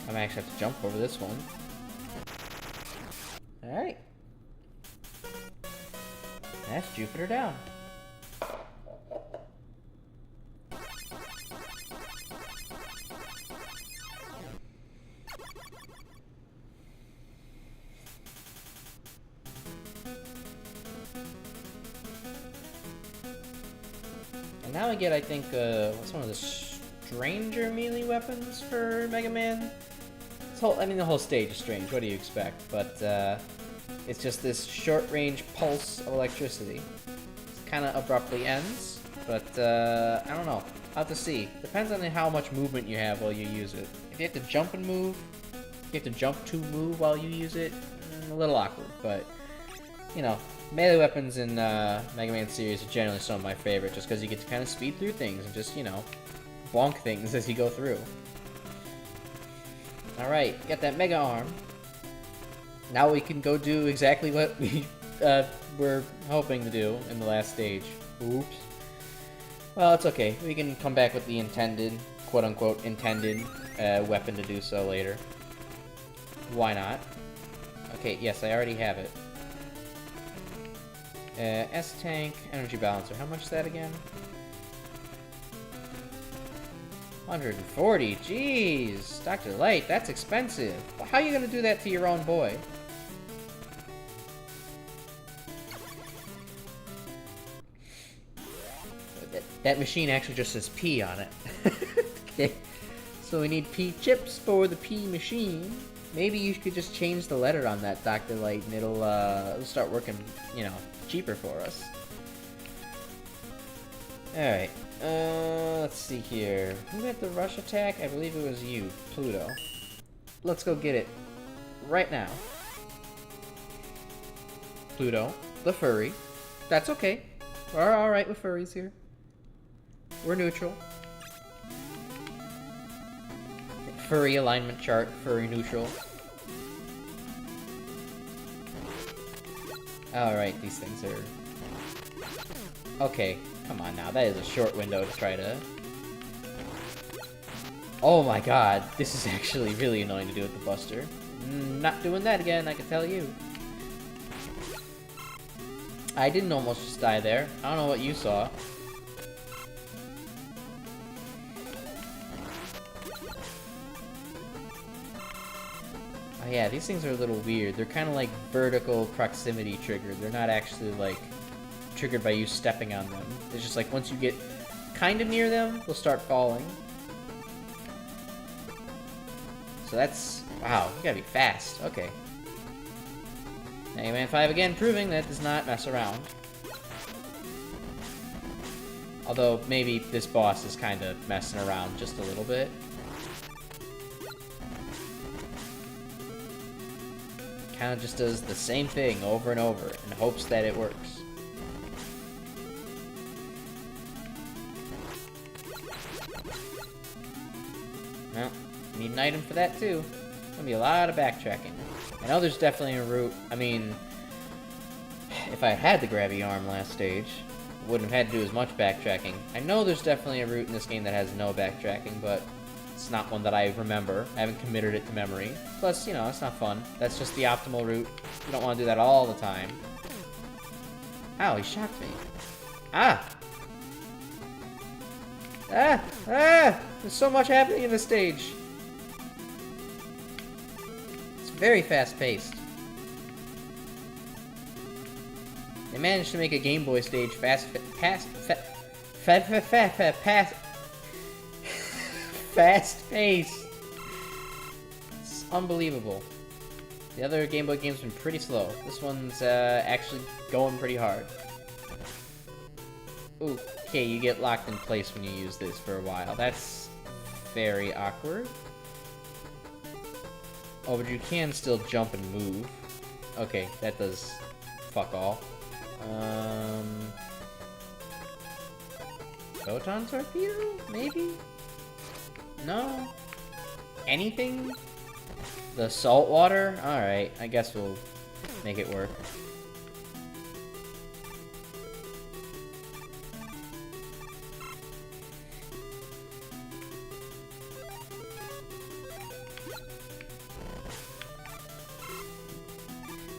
I might actually have to jump over this one. Alright. That's Jupiter down. And now I get, I think, what's one of the stranger melee weapons for Mega Man? The whole stage is strange, what do you expect? But, it's just this short-range pulse of electricity. It kind of abruptly ends, but, I don't know. I'll have to see. Depends on how much movement you have while you use it. If you have to jump and move, if you have to jump to move while you use it, a little awkward, but, melee weapons in, Mega Man series are generally some of my favorite, just because you get to kind of speed through things and just, bonk things as you go through. Alright, got that Mega Arm. Now we can go do exactly what we were hoping to do in the last stage. Oops. Well, it's okay. We can come back with the intended, quote-unquote, intended weapon to do so later. Why not? Okay, yes, I already have it. S-Tank, Energy Balancer. How much is that again? 140, jeez! Dr. Light, that's expensive. How are you gonna do that to your own boy? That machine actually just says P on it. Okay. So we need P chips for the P machine. Maybe you could just change the letter on that, Dr. Light, and it'll start working, cheaper for us. Alright. Let's see here. Who had the rush attack? I believe it was you, Pluto. Let's go get it. Right now. Pluto, the furry. That's okay. We're alright with furries here. We're neutral. Furry alignment chart, furry neutral. Alright, these things are... Okay, come on now, that is a short window to try to... Oh my god, this is actually really annoying to do with the Buster. Not doing that again, I can tell you. I didn't almost just die there. I don't know what you saw. Oh yeah, these things are a little weird. They're kind of like vertical proximity triggered. They're not actually like triggered by you stepping on them. It's just like once you get kind of near them, they'll start falling. So that's... Wow, you gotta be fast. Okay. Mega Man 5 again proving that does not mess around. Although maybe this boss is kind of messing around just a little bit. Kind of just does the same thing over and over in hopes that it works. Well, need an item for that too. Gonna be a lot of backtracking. I know there's definitely a route. I mean, if I had the grabby arm last stage, I wouldn't have had to do as much backtracking. I know there's definitely a route in this game that has no backtracking, but it's not one that I remember. I haven't committed it to memory. Plus, it's not fun. That's just the optimal route. You don't want to do that all the time. Ow, he shocked me. Ah! Ah! Ah! There's so much happening in this stage. It's very fast-paced. They managed to make a Game Boy stage fast-paced. It's unbelievable. The other Game Boy games have been pretty slow. This one's actually going pretty hard. Okay, you get locked in place when you use this for a while. That's very awkward. Oh, but you can still jump and move. Okay, that does fuck all. Photon torpedo? Maybe? No? Anything? The salt water? Alright, I guess we'll make it work.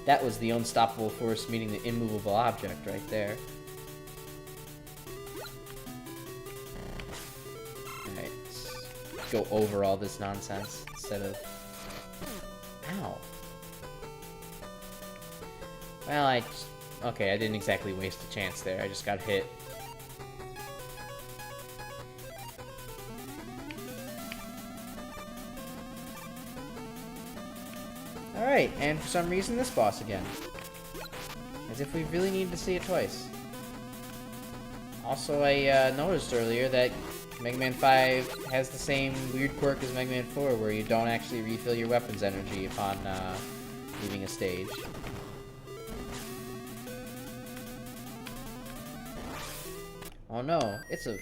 That was the unstoppable force meeting the immovable object right there. Alright, let's go over all this nonsense instead of... Ow. Well, okay, I didn't exactly waste a chance there. I just got hit. Alright, and for some reason this boss again. As if we really need to see it twice. Also, I noticed earlier that Mega Man 5 has the same weird quirk as Mega Man 4, where you don't actually refill your weapon's energy upon leaving a stage. Oh no, it's a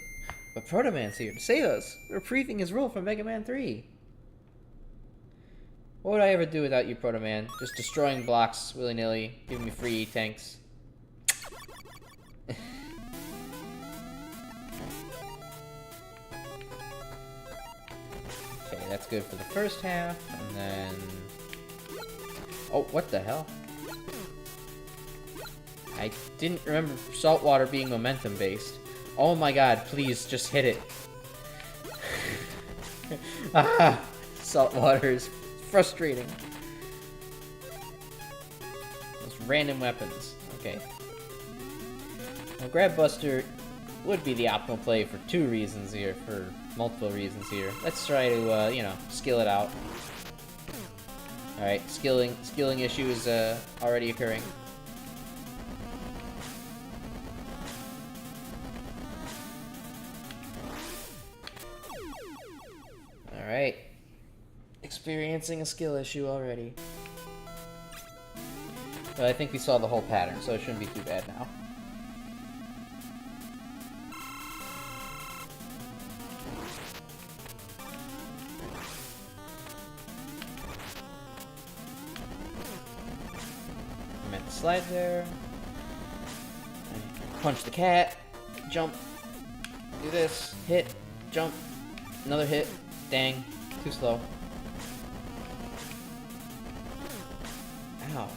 Proto Man's here to save us, reprieving his role from Mega Man 3. What would I ever do without you, Proto Man? Just destroying blocks willy-nilly, giving me free tanks. Okay, that's good for the first half, and then... Oh, what the hell? I didn't remember saltwater being momentum-based. Oh my god, please, just hit it. Ah! Saltwater is frustrating. Those random weapons. Okay. Well, Grab Buster would be the optimal play for two reasons here, for multiple reasons here. Let's try to, you know, skill it out. Alright, skilling issue is already occurring. Alright. Experiencing a skill issue already. But I think we saw the whole pattern, so it shouldn't be too bad now. I meant to slide there. Punch the cat. Jump. Do this. Hit. Jump. Another hit. Dang. Too slow. Ow.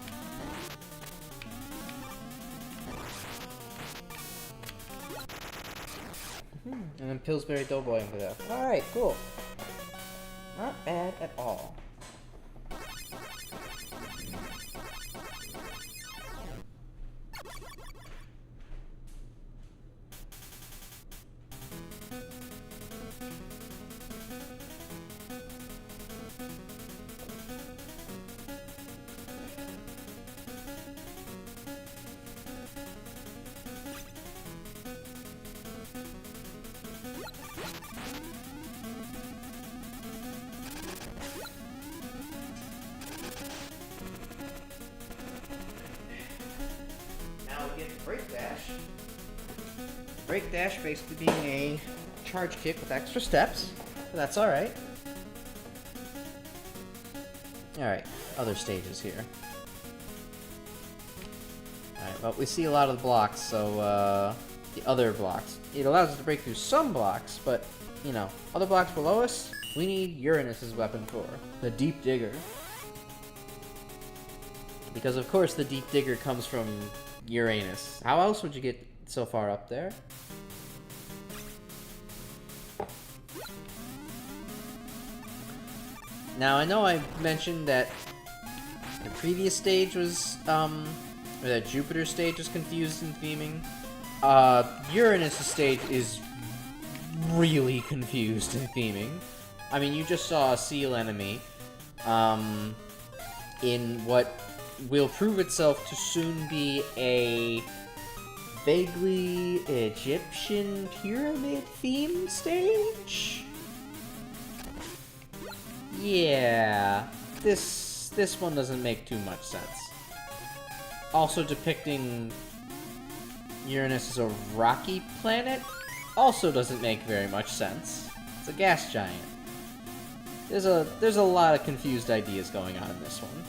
And then Pillsbury Doughboy over there. Alright, cool. Not bad at all. Break dash. Break dash basically being a charge kick with extra steps, but that's alright. Alright, other stages here. Alright, well, we see a lot of the blocks, so, the other blocks. It allows us to break through some blocks, but, you know, other blocks below us, we need Uranus's weapon for. The Deep Digger. Because, of course, the Deep Digger comes from Uranus. How else would you get so far up there? Now, I know I mentioned that the previous stage was, Or that Jupiter stage is confused in theming. Uranus stage is really confused in theming. I mean, you just saw a seal enemy, in what will prove itself to soon be a vaguely Egyptian pyramid theme stage? Yeah, this one doesn't make too much sense. Also depicting Uranus as a rocky planet also doesn't make very much sense. It's a gas giant. There's a lot of confused ideas going on in this one.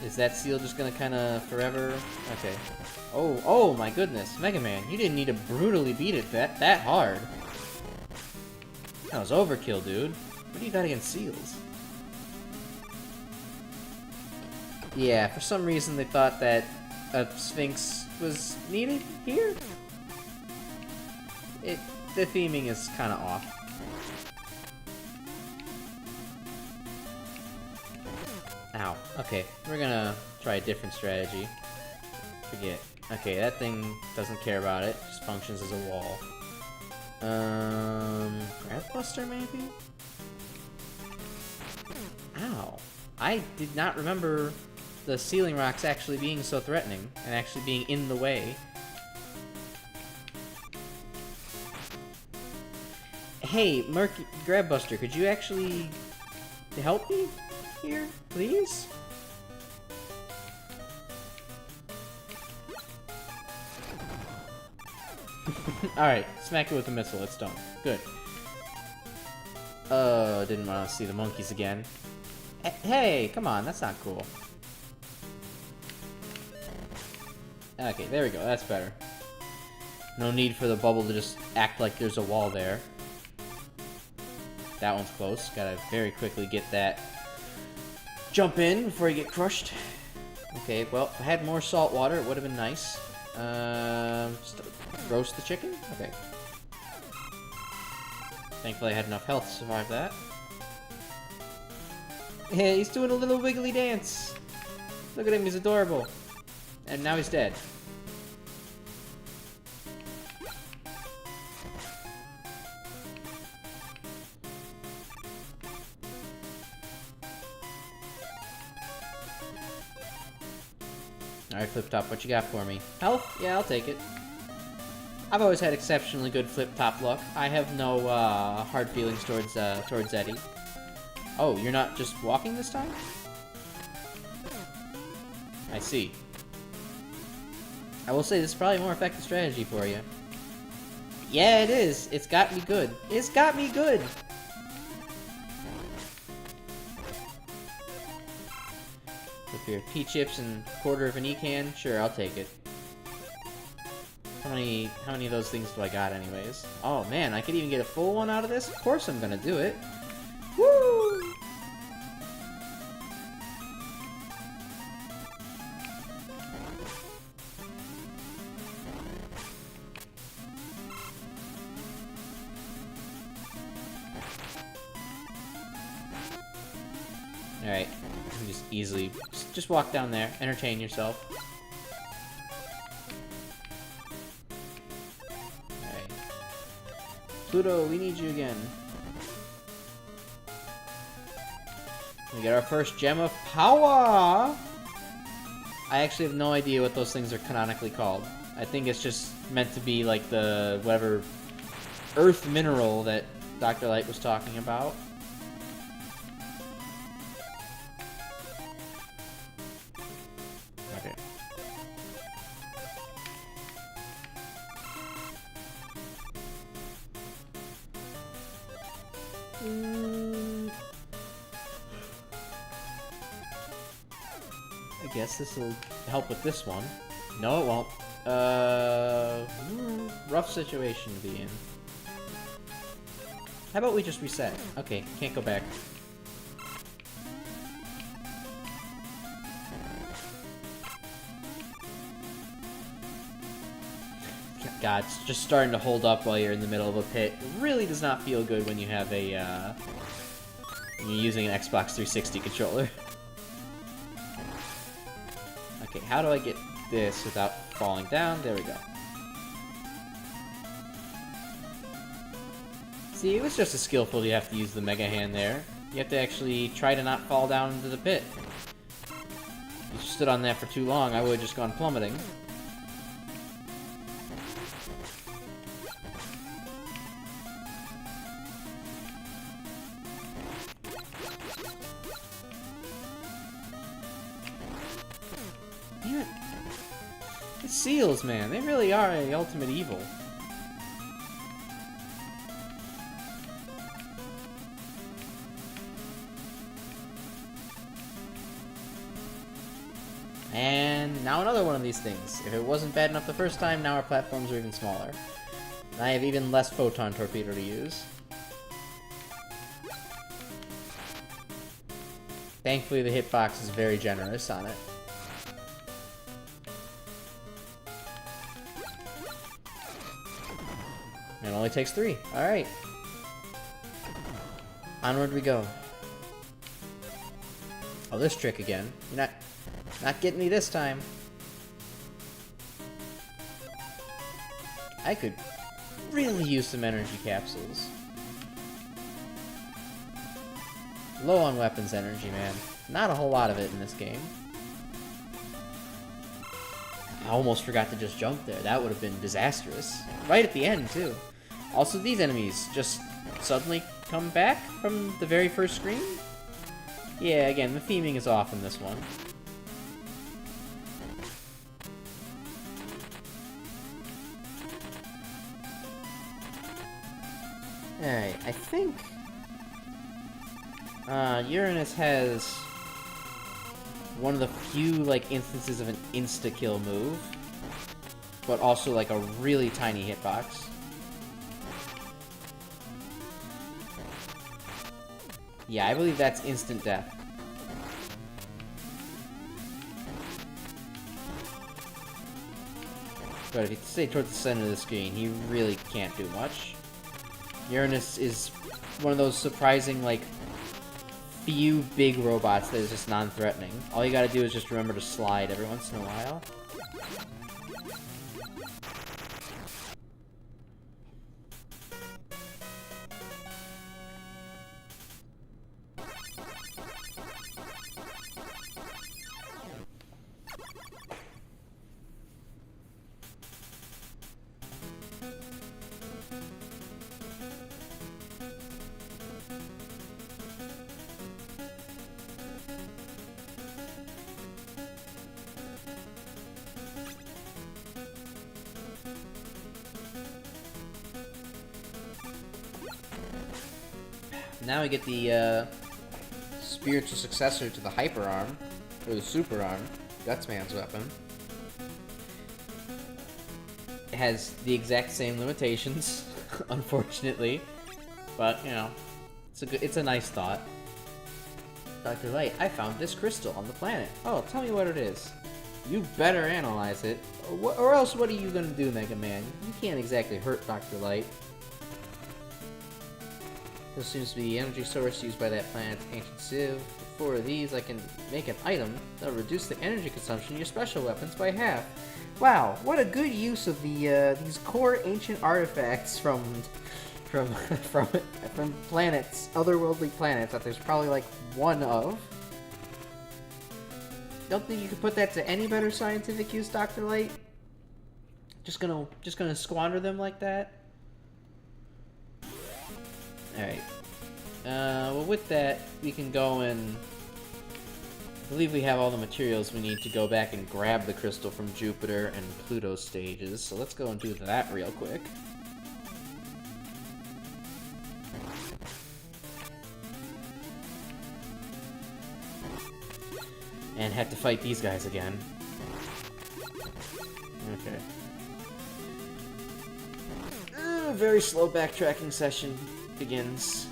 Is that seal just gonna kinda forever? Okay. Oh my goodness, Mega Man, you didn't need to brutally beat it that hard. That was overkill, dude. What do you got against seals? Yeah, for some reason they thought that a Sphinx was needed here. The theming is kinda off. Ow. Okay, we're gonna try a different strategy. Forget. Okay, that thing doesn't care about it. Just functions as a wall. Grab Buster maybe? Ow. I did not remember the ceiling rocks actually being so threatening and actually being in the way. Hey, Grab Buster, could you actually help me here, please? Alright, smack it with the missile, it's done. Good. Didn't want to see the monkeys again. Hey, come on, that's not cool. Okay, there we go, that's better. No need for the bubble to just act like there's a wall there. That one's close. Gotta very quickly get that jump in before you get crushed. Okay, well, if I had more salt water, it would have been nice. Just roast the chicken? Okay. Thankfully I had enough health to survive that. Hey, he's doing a little wiggly dance. Look at him, he's adorable. And now he's dead. Alright, Flip Top, what you got for me? Health? Yeah, I'll take it. I've always had exceptionally good Flip Top luck. I have no hard feelings towards Eddie. Oh, you're not just walking this time? I see. I will say this is probably a more effective strategy for you. Yeah, it is. It's got me good. It's got me good! With your P-chips and quarter of an E-can? Sure, I'll take it. How many of those things do I got anyways? Oh man, I could even get a full one out of this? Of course I'm gonna do it. Woo! Alright, you can just easily, just walk down there, entertain yourself. Alright. Pluto, we need you again. We get our first Gem of Power! I actually have no idea what those things are canonically called. I think it's just meant to be like the, whatever, earth mineral that Dr. Light was talking about. Okay. I guess this will help with this one. No, it won't. Rough situation to be in. How about we just reset? Okay, can't go back. God, it's just starting to hold up while you're in the middle of a pit. It really does not feel good when you have a, when you're using an Xbox 360 controller. Okay, how do I get this without falling down? There we go. See, it was just as skillful you have to use the Mega Hand there. You have to actually try to not fall down into the pit. You stood on that for too long, I would have just gone plummeting. Damn it. The seals, man, they really are the ultimate evil. And now another one of these things. If it wasn't bad enough the first time, now our platforms are even smaller. And I have even less photon torpedo to use. Thankfully, the hitbox is very generous on it. It only takes 3. Alright. Onward we go. Oh, this trick again. You're not getting me this time. I could really use some energy capsules. Low on weapons energy, man. Not a whole lot of it in this game. I almost forgot to just jump there. That would have been disastrous. Right at the end, too. Also, these enemies just suddenly come back from the very first screen? Yeah, again, the theming is off in this one. Alright, I think Uranus has one of the few, like, instances of an insta-kill move, but also, like, a really tiny hitbox. Yeah, I believe that's instant death. But if you stay towards the center of the screen, he really can't do much. Uranus is one of those surprising, like, few big robots that is just non-threatening. All you gotta do is just remember to slide every once in a while. Now we get the spiritual successor to the Hyper Arm, or the Super Arm, Gutsman's weapon. It has the exact same limitations, unfortunately, but you know, it's a nice thought. Dr. Light, I found this crystal on the planet. Oh, tell me what it is. You better analyze it, or else what are you gonna do, Mega Man? You can't exactly hurt Dr. Light. This seems to be the energy source used by that planet's ancient civ. With 4 of these, I can make an item that'll reduce the energy consumption of your special weapons by half. Wow, what a good use of the these core ancient artifacts from planets, otherworldly planets that there's probably like one of. Don't think you could put that to any better scientific use, Dr. Light? Just gonna squander them like that? Alright. Well, with that, we can go and... I believe we have all the materials we need to go back and grab the crystal from Jupiter and Pluto stages, so let's go and do that real quick. And have to fight these guys again. Okay. Very slow backtracking session begins.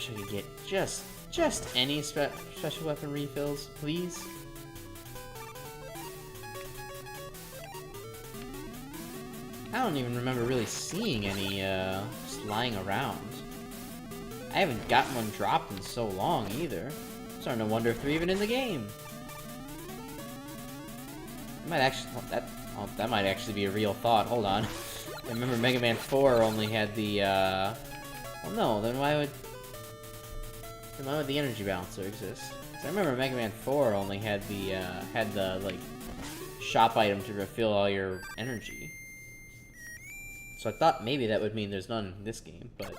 wish I could get just any special weapon refills, please. I don't even remember really seeing any just lying around. I haven't gotten one dropped in so long either. I'm starting to wonder if they're even in the game. I might actually that might actually be a real thought. Hold on. I remember Mega Man 4 only had the well, no, then why would the energy balancer exist? 'Cause I remember Mega Man 4 only had the like shop item to refill all your energy. So I thought maybe that would mean there's none in this game, but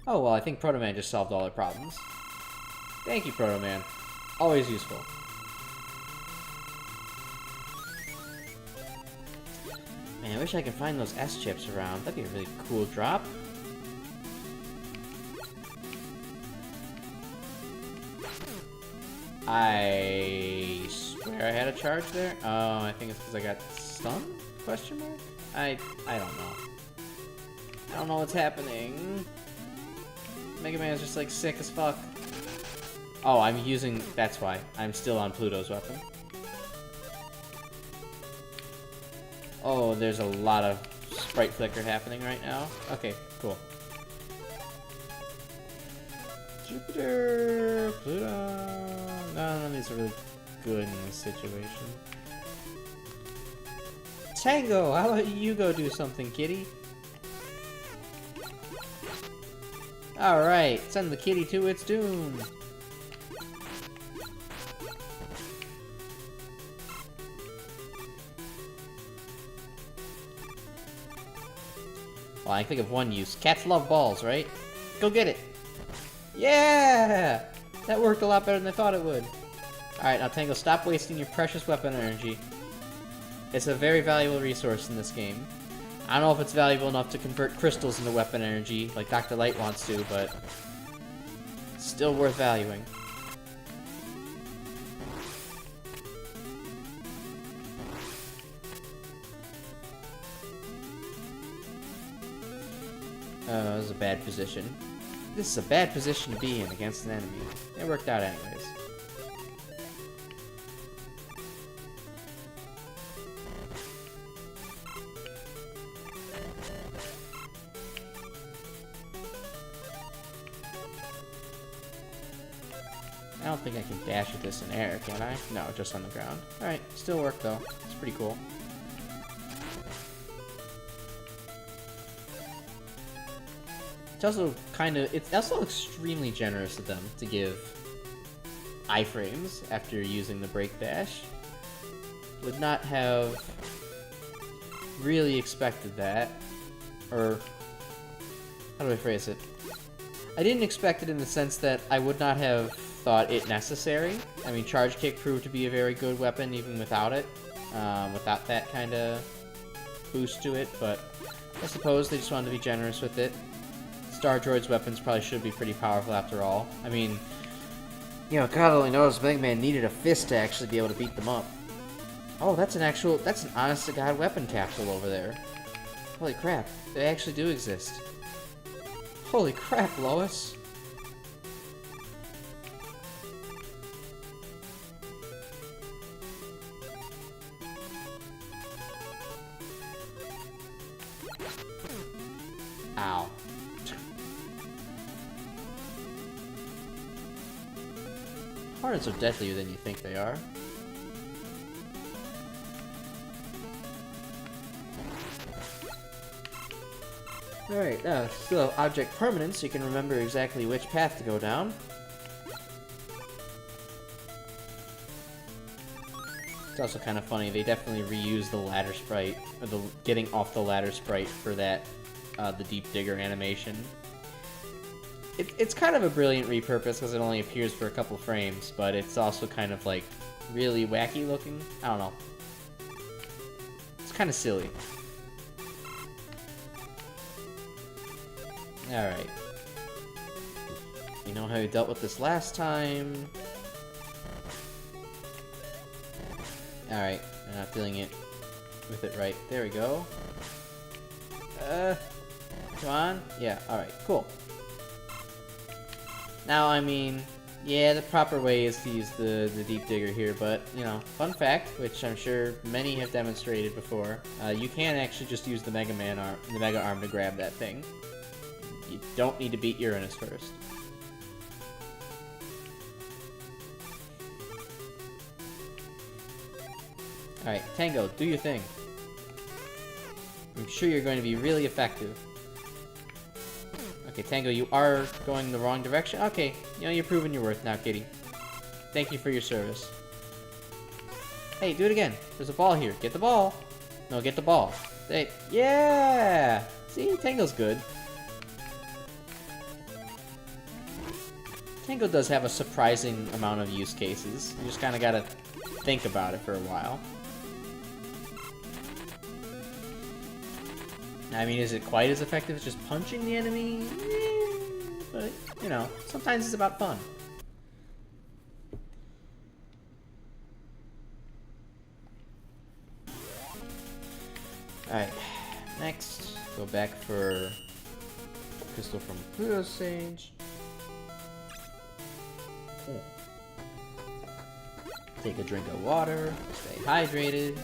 oh well, I think Proto Man just solved all our problems. Thank you, Proto Man. Always useful. Man, I wish I could find those S chips around. That'd be a really cool drop. I swear I had a charge there. Oh, I think it's because I got stunned? Question mark? I don't know. I don't know what's happening. Mega Man is just like sick as fuck. Oh, I'm using... That's why. I'm still on Pluto's weapon. Oh, there's a lot of sprite flicker happening right now. Okay, cool. Jupiter, Pluto... None of these are really good in this situation. Tango, how about you go do something, kitty? Alright, send the kitty to its doom. Well, I think of one use. Cats love balls, right? Go get it! Yeah! That worked a lot better than I thought it would. Alright, now Tango, stop wasting your precious weapon energy. It's a very valuable resource in this game. I don't know if it's valuable enough to convert crystals into weapon energy, like Dr. Light wants to, but it's still worth valuing. Oh, this is a bad position. This is a bad position to be in against an enemy. It worked out anyways. I don't think I can dash with this in air, can I? No, just on the ground. Alright, still worked though. It's pretty cool. It's also extremely generous of them to give iframes after using the break dash. Would not have really expected that. Or, how do I phrase it? I didn't expect it in the sense that I would not have thought it necessary. I mean, Charge Kick proved to be a very good weapon even without it. Without that kind of boost to it, but I suppose they just wanted to be generous with it. Star Droid's weapons probably should be pretty powerful after all. I mean, you know, God only knows Mega Man needed a fist to actually be able to beat them up. Oh, that's an honest-to-God weapon capsule over there. Holy crap, they actually do exist. Holy crap, Lois. Ow. Hornets are deadlier than you think they are. Alright, still have object permanence, so you can remember exactly which path to go down. It's also kind of funny, they definitely reused the ladder sprite, or the getting off the ladder sprite for that, the Deep Digger animation. It's kind of a brilliant repurpose because it only appears for a couple frames, but it's also kind of like really wacky looking. I don't know. It's kind of silly. Alright. You know how you dealt with this last time. Alright, I'm not dealing with it right. There we go. Come on. Yeah, alright, cool. Now, I mean, yeah, the proper way is to use the deep digger here, but, you know, fun fact, which I'm sure many have demonstrated before, you can actually just use the Mega Arm to grab that thing. You don't need to beat Uranus first. Alright, Tango, do your thing. I'm sure you're going to be really effective. Okay, Tango, you are going the wrong direction. Okay, you know, you're proving your worth now, kitty. Thank you for your service. Hey, do it again. There's a ball here. Get the ball. No, get the ball. Hey, yeah! See, Tango's good. Tango does have a surprising amount of use cases. You just kind of gotta think about it for a while. I mean, is it quite as effective as just punching the enemy? But, you know, sometimes it's about fun. Alright, next, go back for Crystal from Pluto's Sage. Take a drink of water, stay hydrated.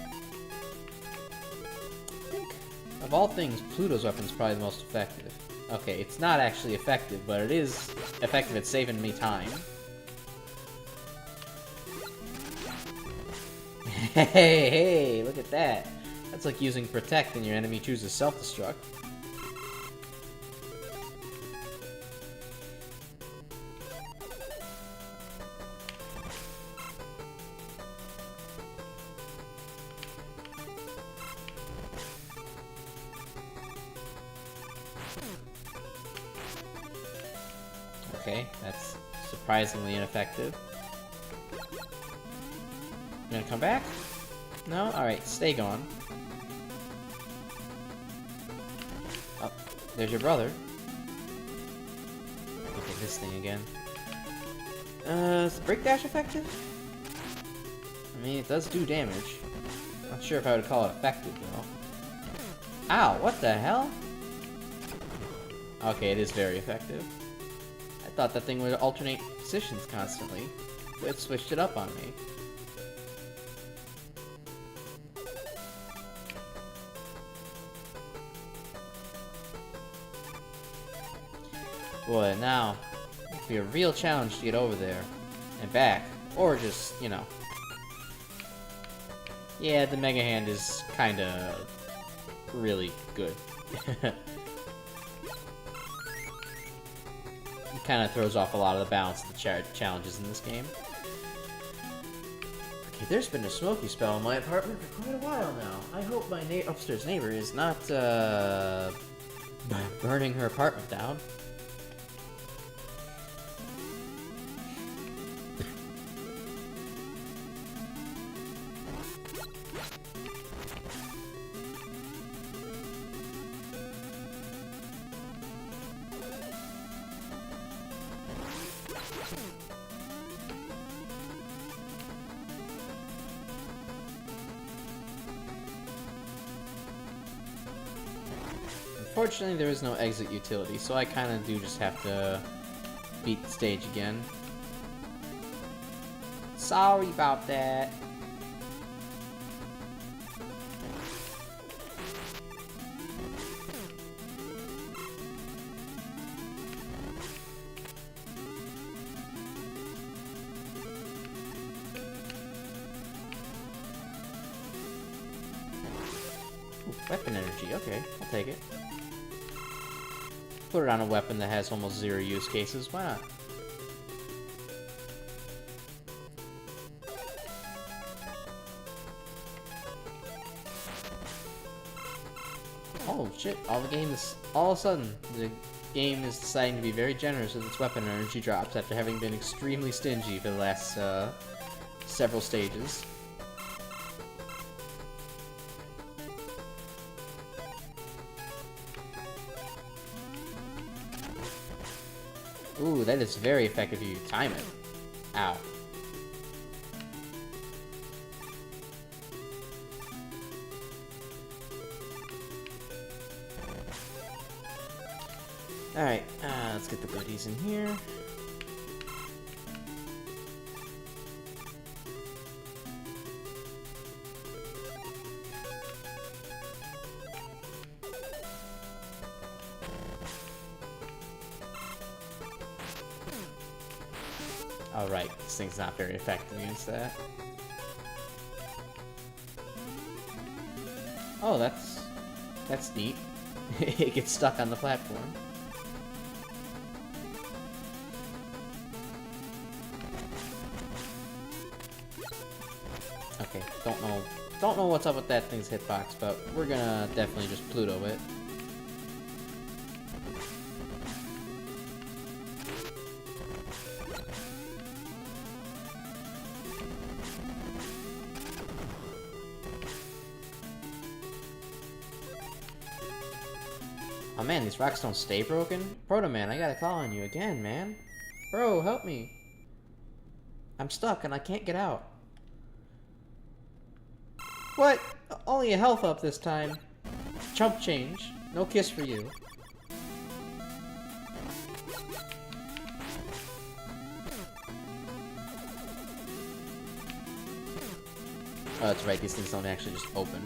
Of all things, Pluto's weapon's probably the most effective. Okay, it's not actually effective, but it is effective at saving me time. Hey, look at that. That's like using Protect and your enemy chooses Self-Destruct. Okay, that's surprisingly ineffective. You gonna come back? No? Alright, stay gone. Oh, there's your brother. Look at this thing again. Is the Break Dash effective? I mean, it does do damage. Not sure if I would call it effective, though. Ow, what the hell? Okay, it is very effective. I thought that thing would alternate positions constantly. It switched it up on me. Boy, now, it'd be a real challenge to get over there and back. Or just, you know. Yeah, the Mega Hand is kinda really good. It kind of throws off a lot of the balance of the challenges in this game. Okay, there's been a smoky spell in my apartment for quite a while now. I hope my upstairs neighbor is not, burning her apartment down. Unfortunately, there is no exit utility, so I kind of do just have to beat the stage again. Sorry about that. Ooh, weapon energy, okay, I'll take it. Put it on a weapon that has almost zero use cases, why not? Oh shit, all of a sudden, the game is deciding to be very generous with its weapon energy drops after having been extremely stingy for the last, several stages. Ooh, that is very effective if you time it. Ow. Alright, let's get the goodies in here. Alright, this thing's not very effective against that. Oh, that's neat. It gets stuck on the platform. Okay, don't know what's up with that thing's hitbox, but we're gonna definitely just Pluto it. Oh man, these rocks don't stay broken? Proto Man, I gotta call on you again, man. Bro, help me. I'm stuck and I can't get out. What? Only a health up this time. Chump change. No kiss for you. Oh, that's right, these things don't actually just open.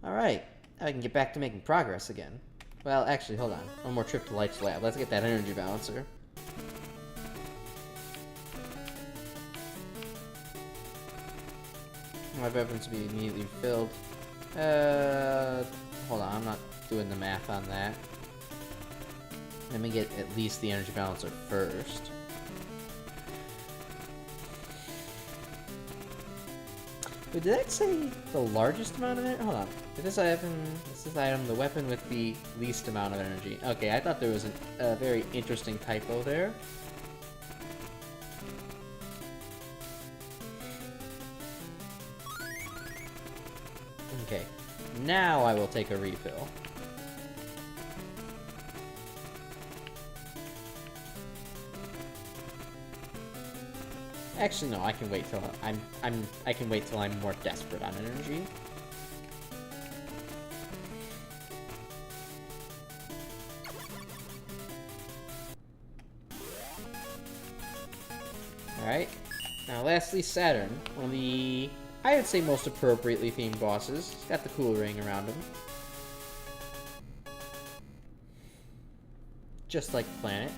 Alright, now I can get back to making progress again. Well, actually, hold on. One more trip to Light's lab. Let's get that energy balancer. My weapons to be immediately filled. Hold on, I'm not doing the math on that. Let me get at least the energy balancer first. Wait, did that say the largest amount of energy? Hold on. This item, the weapon with the least amount of energy. Okay, I thought there was a very interesting typo there. Okay, now I will take a refill. Actually, no. I can wait till I can wait till I'm more desperate on energy. All right. Now, lastly, Saturn, one of the I would say most appropriately themed bosses. He's got the cool ring around him, just like the planet.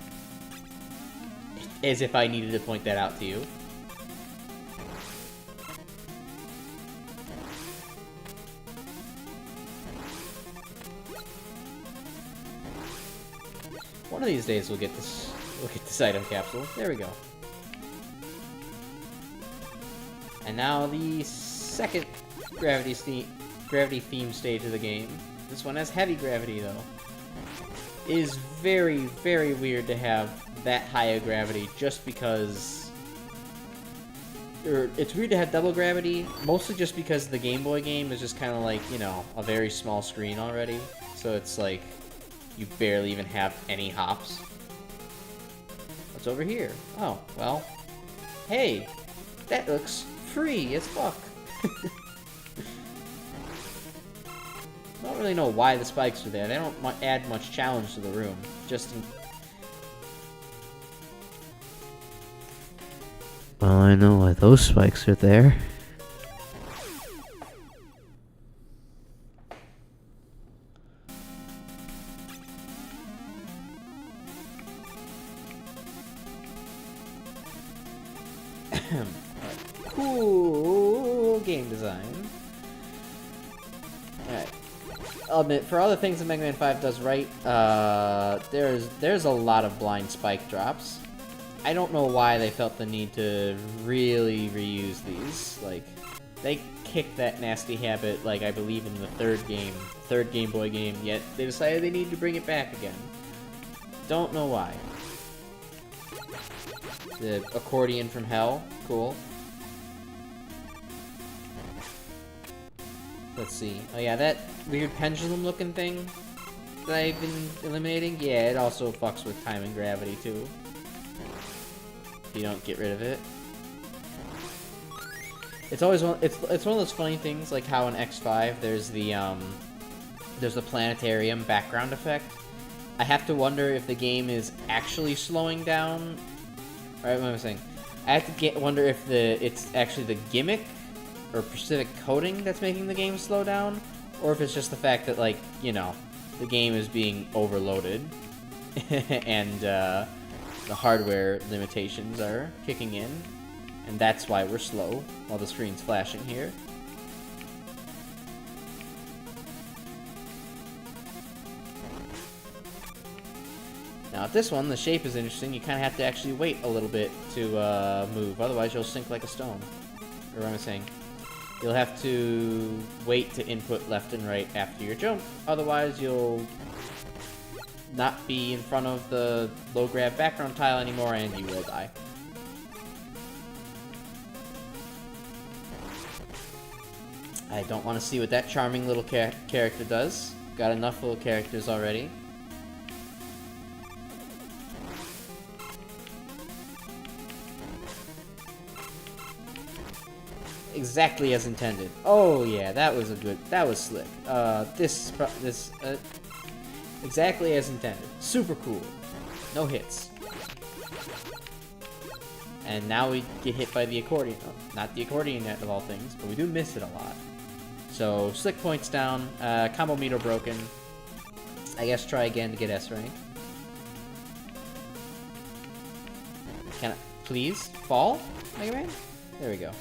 As if I needed to point that out to you. One of these days we'll get this item capsule. There we go. And now the second gravity theme stage of the game. This one has heavy gravity though. It is very, very weird to have that high of gravity just because... it's weird to have double gravity, mostly just because the Game Boy game is just kind of like, you know, a very small screen already. So it's like, you barely even have any hops. What's over here? Oh, well. Hey! That looks free as fuck. I don't really know why the spikes are there. They don't add much challenge to the room. Just in... Well, I know why those spikes are there. Cool game design. Alright. I'll admit, for all the things that Mega Man 5 does right, there's a lot of blind spike drops. I don't know why they felt the need to really reuse these. Like, they kicked that nasty habit, like, I believe in the third Game Boy game, yet they decided they need to bring it back again. Don't know why. The accordion from hell, cool. Let's see. Oh yeah, that weird pendulum-looking thing that I've been eliminating, yeah, it also fucks with time and gravity too. If you don't get rid of it. It's always it's one of those funny things, like how in X5 there's the planetarium background effect. I have to wonder if the game is actually slowing down. Alright, what am I saying? I have to wonder if it's actually the gimmick or specific coding that's making the game slow down, or if it's just the fact that, like, you know, the game is being overloaded and the hardware limitations are kicking in, and that's why we're slow while the screen's flashing here. Now at this one, the shape is interesting. You kind of have to actually wait a little bit to move, otherwise you'll sink like a stone. Or what am I saying? You'll have to wait to input left and right after your jump, otherwise you'll not be in front of the low grab background tile anymore and you will die. I don't want to see what that charming little character does. Got enough little characters already. Exactly as intended. Oh yeah, that was slick. Exactly as intended. Super cool. No hits. And now we get hit by the accordion. Oh, not the accordion net of all things, but we do miss it a lot. So, slick points down, combo meter broken. I guess try again to get S rank. Can I please fall, Mega Man? There we go.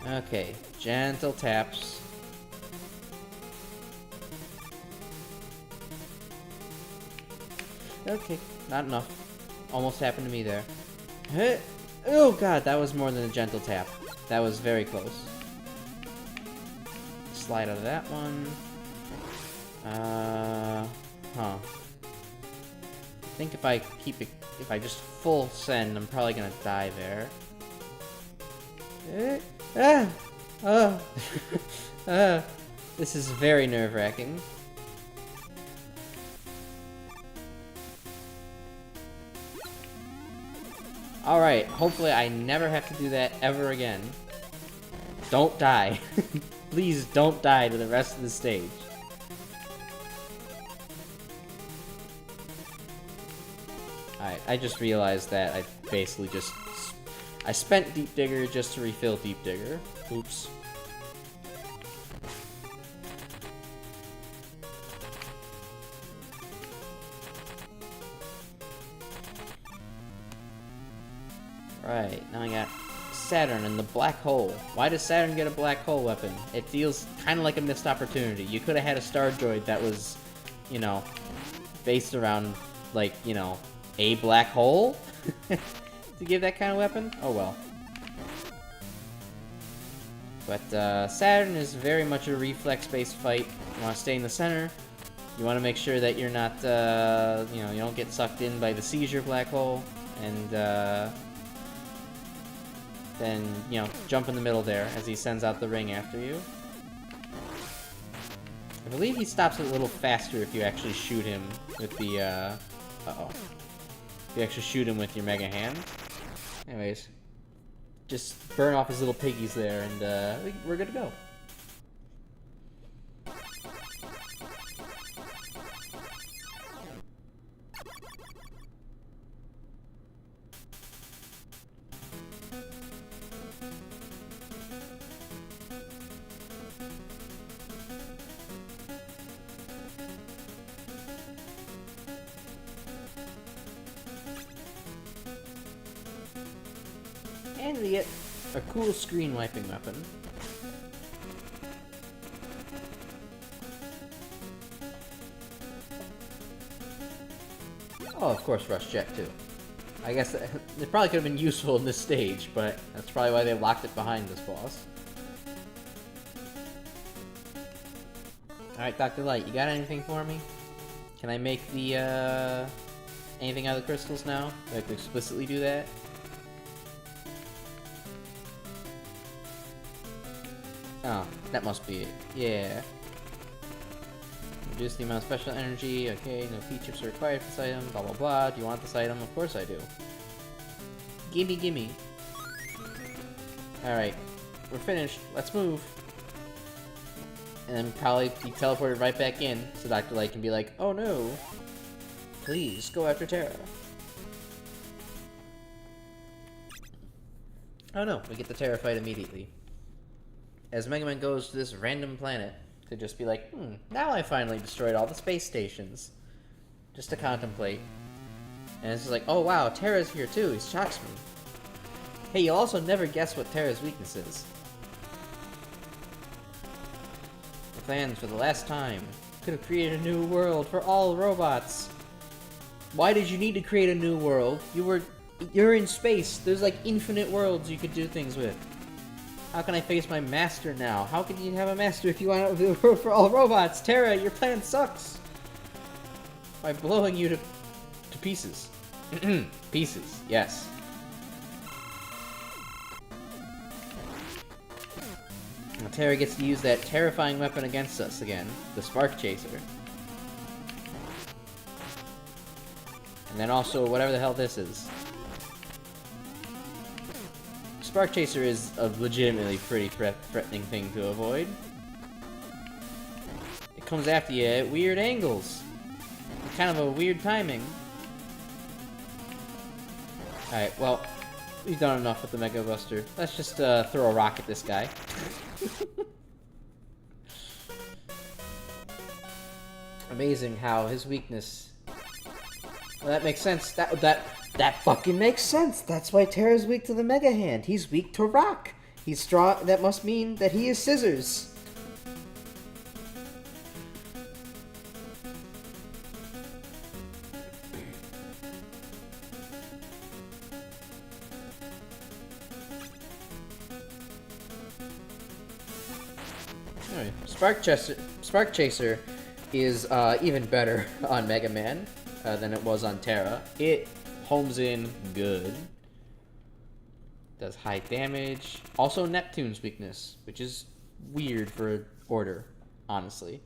Okay, gentle taps. Okay, not enough. Almost happened to me there. Oh god, that was more than a gentle tap. That was very close. Slide out of that one. Huh. I think if I just full send, I'm probably gonna die there. This is very nerve-wracking. Alright, hopefully I never have to do that ever again. Don't die. Please don't die to the rest of the stage. Alright, I just realized that I basically just... I spent Deep Digger just to refill Deep Digger. Oops. Right, now I got Saturn and the black hole. Why does Saturn get a black hole weapon? It feels kind of like a missed opportunity. You could have had a Star Droid that was, you know, based around, like, you know, a black hole to give that kind of weapon? Oh well. But Saturn is very much a reflex-based fight. You want to stay in the center. You want to make sure that you're not, you know, you don't get sucked in by the seizure black hole. And, then, you know, jump in the middle there as he sends out the ring after you. I believe he stops a little faster if you actually shoot him with the, uh-oh. If you actually shoot him with your Mega Hand. Anyways, just burn off his little piggies there, and, we're good to go. And we get a cool screen wiping weapon. Oh, of course, Rush Jet too. I guess it probably could have been useful in this stage, but that's probably why they locked it behind this boss. Alright, Dr. Light, you got anything for me? Can I make the, anything out of the crystals now? Do I have to explicitly do that? Oh, that must be it. Yeah. Reduce the amount of special energy. Okay, no P chips are required for this item. Blah blah blah. Do you want this item? Of course I do. Gimme, gimme. Alright. We're finished. Let's move. And then probably be teleported right back in, so Dr. Light can be like, oh no. Please, go after Terra. Oh no, we get the Terra fight immediately. As Mega Man goes to this random planet to just be like, now I finally destroyed all the space stations. Just to contemplate. And it's just like, oh wow, Terra's here too, he shocks me. Hey, you'll also never guess what Terra's weakness is. The plans for the last time. Could have created a new world for all robots. Why did you need to create a new world? You're in space. There's like infinite worlds you could do things with. How can I face my master now? How can you have a master if you want to world for all robots? Terra, your plan sucks. By blowing you to pieces. Pieces, yes. Now Terra gets to use that terrifying weapon against us again, the Spark Chaser. And then also whatever the hell this is. Spark Chaser is a legitimately pretty threatening thing to avoid. It comes after you at weird angles. Kind of a weird timing. Alright, well, we've done enough with the Mega Buster. Let's just throw a rock at this guy. Amazing how his weakness... Well, that makes sense. That fucking makes sense. That's why Terra's weak to the Mega Hand. He's weak to rock. He's strong. That must mean that he is scissors. Anyway, Spark Chaser is even better on Mega Man than it was on Terra. It homes in good. Does high damage. Also Neptune's weakness, which is weird for Order, honestly.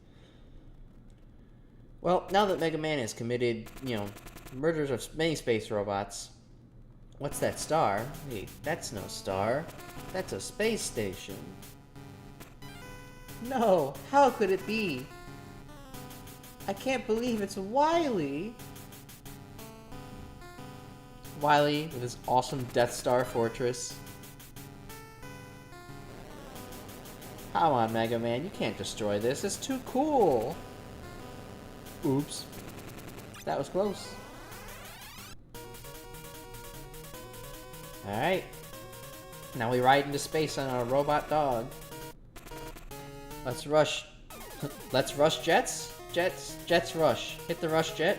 Well, now that Mega Man has committed, murders of many space robots, what's that star? Wait, that's no star. That's a space station. No, how could it be? I can't believe it's Wily. Wily with his awesome Death Star fortress. Come on, Mega Man, you can't destroy this. It's too cool. Oops. That was close. Alright. Now we ride into space on our robot dog. Let's rush. Let's rush jets? Jets rush. Hit the rush jet.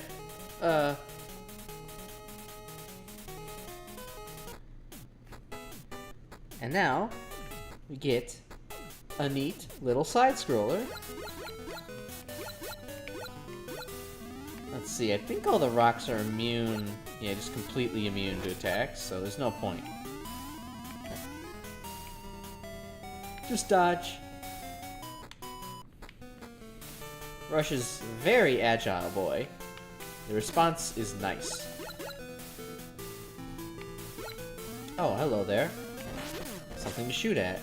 And now, we get a neat little side-scroller. Let's see, I think all the rocks are immune. Yeah, just completely immune to attacks, so there's no point. Just dodge. Rush is very agile, boy. The response is nice. Oh, hello there. Something to shoot at.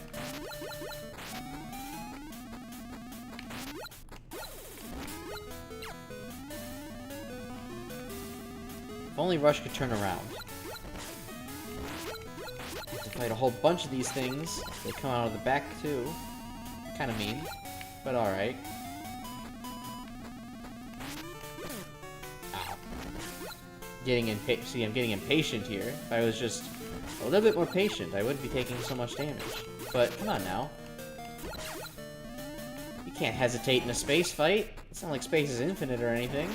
If only Rush could turn around. Have to fight a whole bunch of these things. They come out of the back, too. Kinda mean, but alright. See, I'm getting impatient here. If I was just a little bit more patient, I wouldn't be taking so much damage. But come on now. You can't hesitate in a space fight. It's not like space is infinite or anything.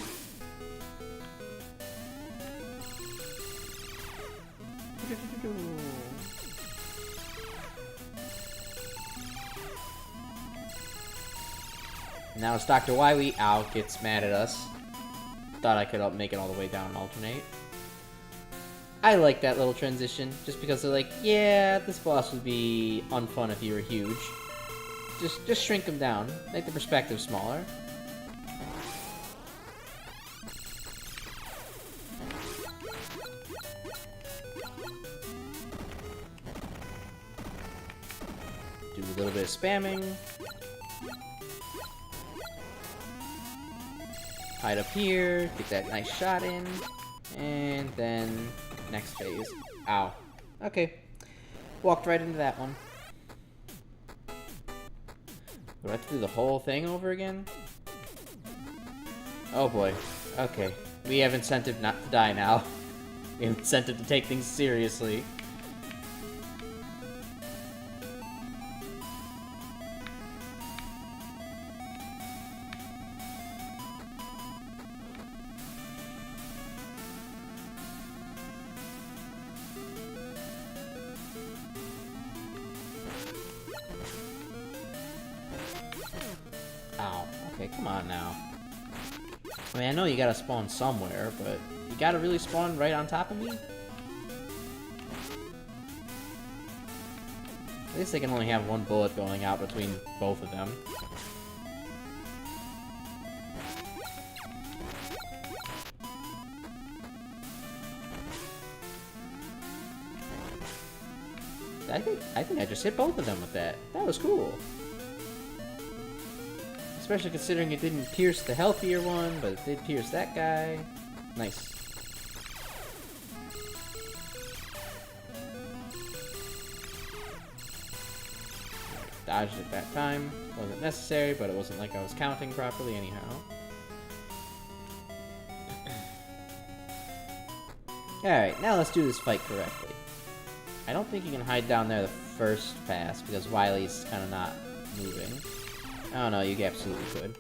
Now it's Dr. Wily. Ow, gets mad at us. Thought I could make it all the way down and alternate. I like that little transition, just because they're like, yeah, this boss would be unfun if you were huge. Just shrink him down, make the perspective smaller. Do a little bit of spamming. Hide up here, get that nice shot in, and then next phase. Ow. Okay. Walked right into that one. Do I have to do the whole thing over again? Oh boy. Okay. We have incentive not to die now. We have incentive to take things seriously. Ow. Okay, come on now. I mean, I know you gotta spawn somewhere, but you gotta really spawn right on top of me? At least they can only have one bullet going out between both of them. I think I just hit both of them with that. That was cool. Especially considering it didn't pierce the healthier one, but it did pierce that guy. Nice. Dodged it that time. Wasn't necessary, but it wasn't like I was counting properly anyhow. Alright, now let's do this fight correctly. I don't think you can hide down there the first pass, because Wily's kind of not moving. I don't know, you absolutely could.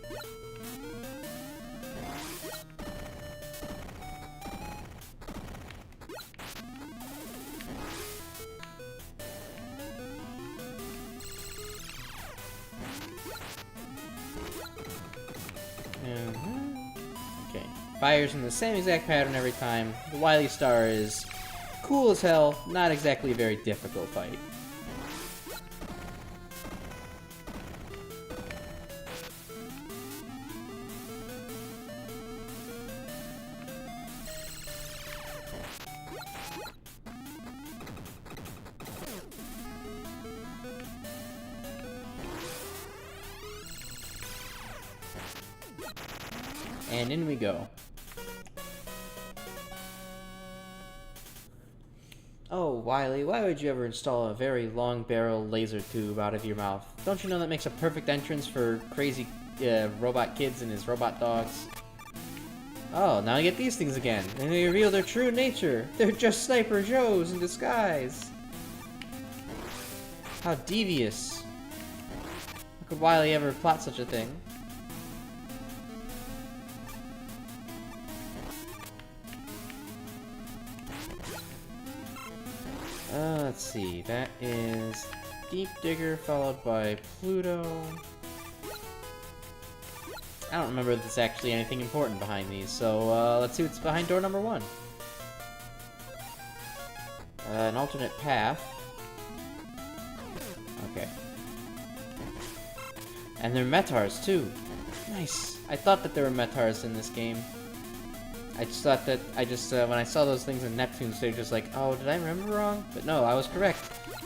Okay. Fires in the same exact pattern every time. The Wily Star is cool as hell, not exactly a very difficult fight. And in we go. Oh, Wily, why would you ever install a very long barrel laser tube out of your mouth? Don't you know that makes a perfect entrance for crazy robot kids and his robot dogs? Oh, now I get these things again, and they reveal their true nature. They're just Sniper Joes in disguise. How devious. How could Wily ever plot such a thing? Let's see, that is Deep Digger followed by Pluto. I don't remember if there's actually anything important behind these, so let's see what's behind door number 1. An alternate path. Okay. And they're Metars too. Nice. I thought that there were Metars in this game. I just thought that, when I saw those things in Neptune stage, just like, oh, did I remember wrong? But no, I was correct.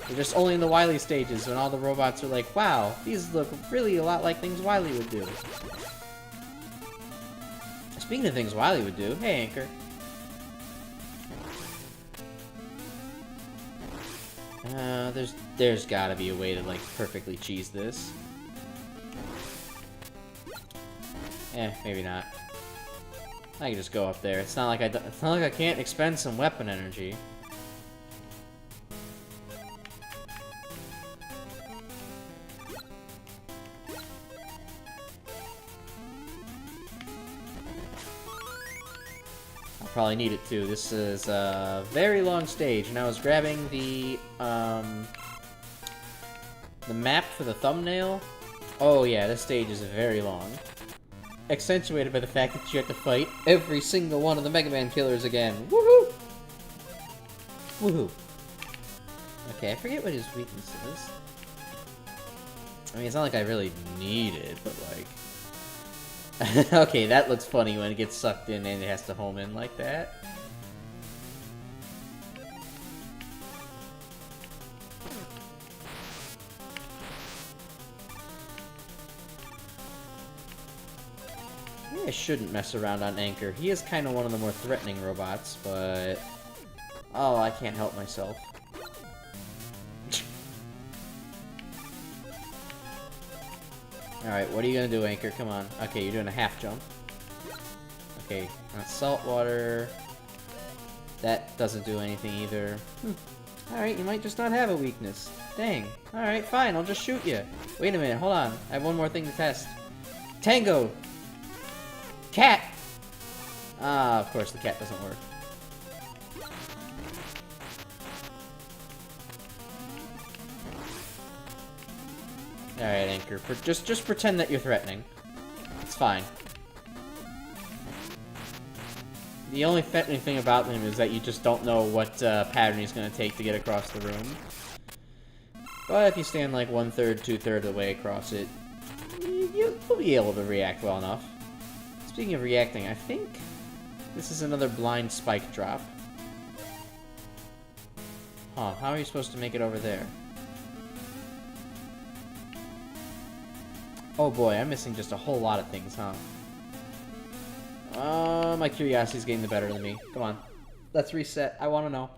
They're just only in the Wily stages, when all the robots are like, wow, these look really a lot like things Wily would do. Speaking of things Wily would do, hey, Anchor. There's gotta be a way to, like, perfectly cheese this. Maybe not. I can just go up there. It's not like I can't expend some weapon energy. I'll probably need it too. This is a very long stage, and I was grabbing the map for the thumbnail. Oh yeah, this stage is very long. Accentuated by the fact that you have to fight every single one of the Mega Man killers again. Woohoo! Woohoo! Okay, I forget what his weakness is. I mean, it's not like I really need it, but like... okay, that looks funny when it gets sucked in and it has to home in like that. I shouldn't mess around on Anchor. He is kind of one of the more threatening robots, but... oh, I can't help myself. Alright, what are you gonna do, Anchor? Come on. Okay, you're doing a half jump. Okay, that's salt water. That doesn't do anything either. Alright, you might just not have a weakness. Dang. Alright, fine, I'll just shoot you. Wait a minute, hold on. I have one more thing to test. Tango! Cat! Ah, of course the cat doesn't work. Alright, Anchor. Just pretend that you're threatening. It's fine. The only threatening thing about him is that you just don't know what pattern he's going to take to get across the room. But if you stand like 1/3, 2/3 of the way across it, you'll be able to react well enough. Speaking of reacting, I think this is another blind spike drop. Huh, how are you supposed to make it over there? Oh boy, I'm missing just a whole lot of things, huh? My curiosity's getting the better of me. Come on. Let's reset. I want to know.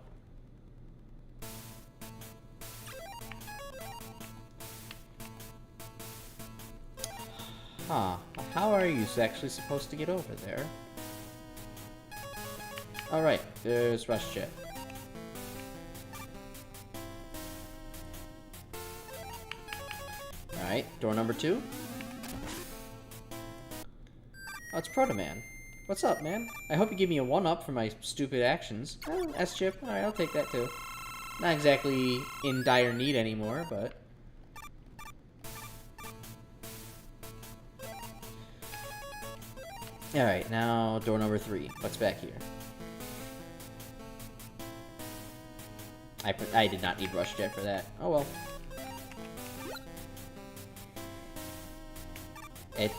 Huh. How are you actually supposed to get over there? Alright, there's Rush Jet. Alright, door number 2. Oh, it's Proto Man. What's up, man? I hope you give me a 1-up for my stupid actions. Oh, S-chip. Alright, I'll take that too. Not exactly in dire need anymore, but... Alright, now door number 3. What's back here? I did not need Rush Jet for that. Oh well.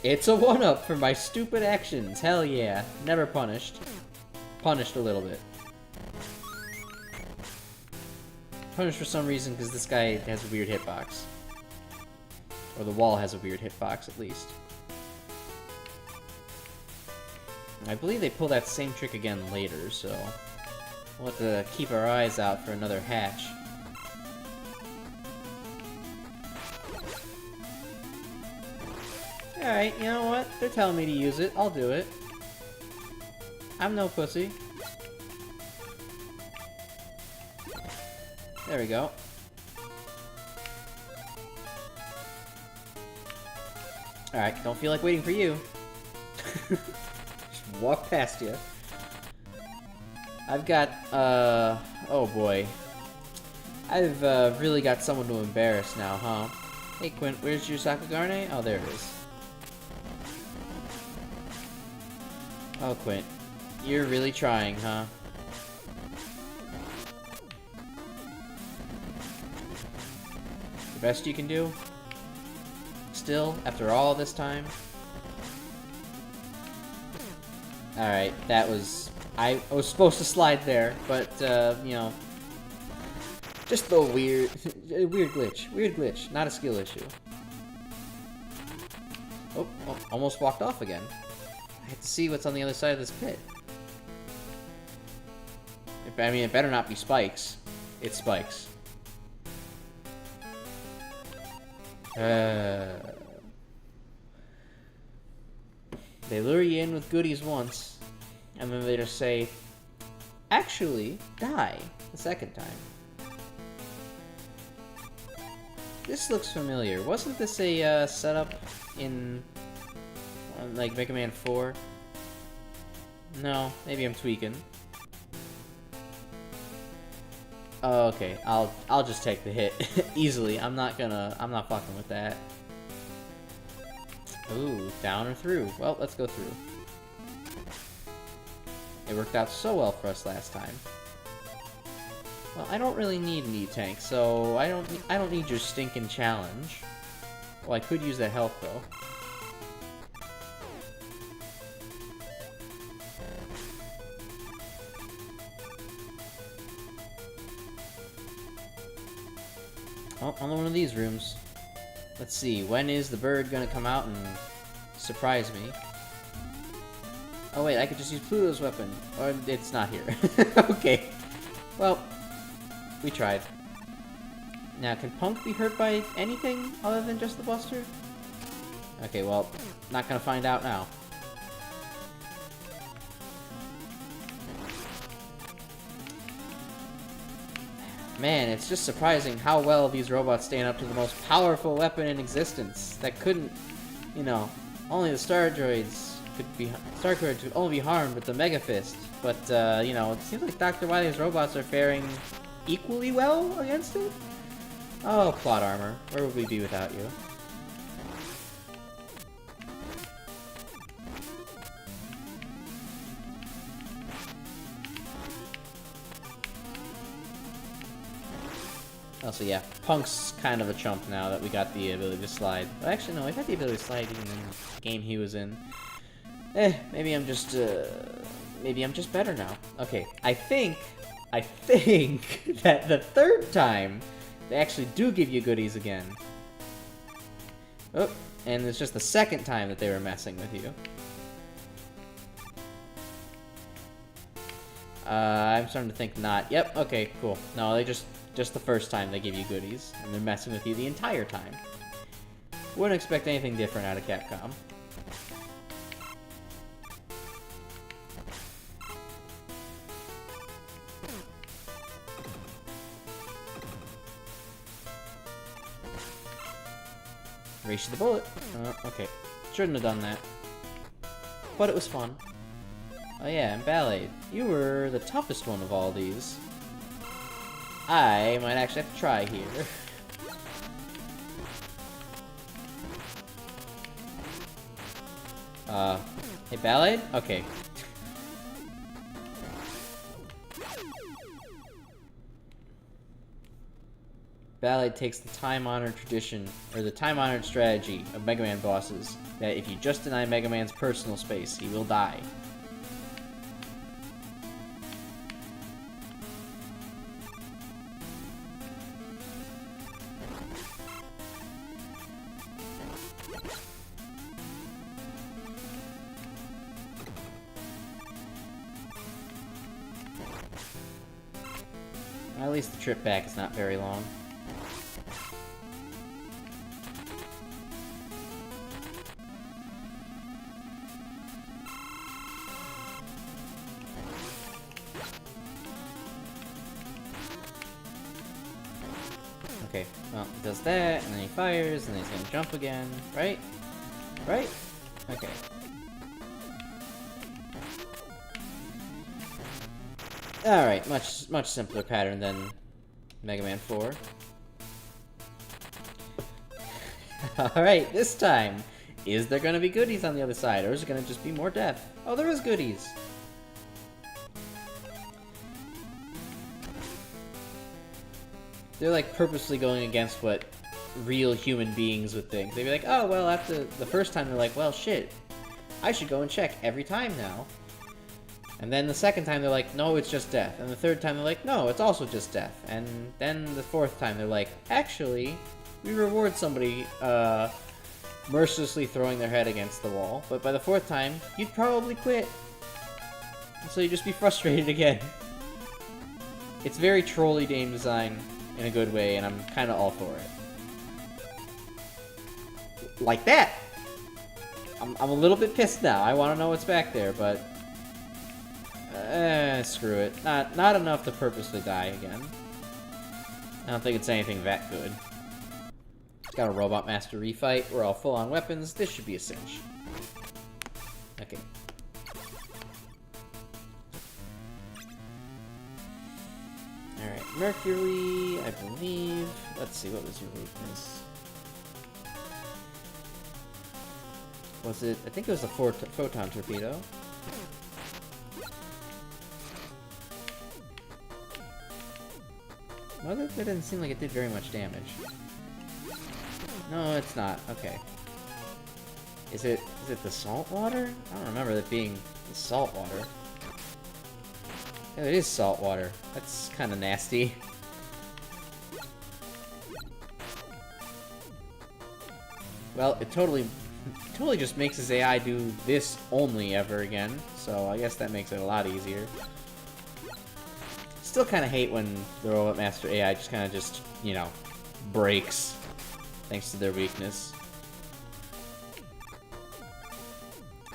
It's a 1-up for my stupid actions. Hell yeah. Never punished. Punished a little bit. Punished for some reason because this guy has a weird hitbox. Or the wall has a weird hitbox, at least. I believe they pull that same trick again later, so... we'll have to keep our eyes out for another hatch. Alright, you know what? They're telling me to use it. I'll do it. I'm no pussy. There we go. Alright, don't feel like waiting for you. Just walk past you. I've got, oh boy. I've really got someone to embarrass now, huh? Hey Quint, where's your Sakugarne? Oh, there it is. Oh, Quint. You're really trying, huh? The best you can do? Still, after all this time? Alright, that was... I was supposed to slide there, but, you know... just a weird... weird glitch. Weird glitch, not a skill issue. Oh, almost walked off again. I have to see what's on the other side of this pit. I mean, it better not be spikes. It's spikes. They lure you in with goodies once, and then they just say, actually, die the second time. This looks familiar. Wasn't this a setup in... like Mega Man 4? No, maybe I'm tweaking. Oh, okay. I'll just take the hit easily. I'm not fucking with that. Ooh, down or through. Well, let's go through. It worked out so well for us last time. Well, I don't really need an E-Tank, so I don't need your stinking challenge. Well, I could use that health though. Oh, only one of these rooms. Let's see, when is the bird gonna come out and surprise me? Oh wait, I could just use Pluto's weapon. Or it's not here. Okay. Well, we tried. Now, can Punk be hurt by anything other than just the Buster? Okay, well, not gonna find out now. Man, it's just surprising how well these robots stand up to the most powerful weapon in existence. That couldn't, you know, only the Star Droids could only be harmed with the Mega Fist. But, you know, it seems like Dr. Wily's robots are faring equally well against it? Oh, plot armor. Where would we be without you? Also, yeah, Punk's kind of a chump now that we got the ability to slide. Well, actually, no, we had the ability to slide even in the game he was in. Maybe I'm just better now. Okay, I think that the third time, they actually do give you goodies again. Oh, and it's just the second time that they were messing with you. I'm starting to think not. Yep, okay, cool. No, they just the first time they give you goodies, and they're messing with you the entire time. Wouldn't expect anything different out of Capcom. Race to the bullet. Okay. Shouldn't have done that. But it was fun. Oh yeah, and Ballet, you were the toughest one of all these. I might actually have to try here. Hey, Ballet? Okay. Ballet takes the time-honored tradition, or the time-honored strategy of Mega Man bosses, that if you just deny Mega Man's personal space, he will die. At least the trip back is not very long. Okay, well, it does that, and then he fires, and then he's gonna jump again, right? Right? Okay. Alright, much simpler pattern than Mega Man 4. Alright, this time, is there gonna be goodies on the other side, or is it gonna just be more death? Oh, there is goodies! They're like purposely going against what real human beings would think. They'd be like, oh, well, after the first time they're like, well, shit, I should go and check every time now. And then the second time they're like, no, it's just death. And the third time they're like, no, it's also just death. And then the fourth time they're like, actually, we reward somebody mercilessly throwing their head against the wall. But by the fourth time, you'd probably quit. And so you'd just be frustrated again. It's very trolly game design in a good way, and I'm kind of all for it. Like that! I'm a little bit pissed now. I want to know what's back there, but... screw it. Not enough to purposely die again. I don't think it's anything that good. Got a Robot Master refight. We're all full on weapons. This should be a cinch. Okay. Alright, Mercury, I believe. Let's see, what was your weakness? Was it... I think it was the photon torpedo. Well, that didn't seem like it did very much damage. No, it's not. Okay. Is it the salt water? I don't remember that being the salt water. Yeah, it is salt water. That's kind of nasty. Well, it totally just makes his AI do this only ever again, so I guess that makes it a lot easier. Still kind of hate when the Robot Master AI just kind of you know, breaks thanks to their weakness.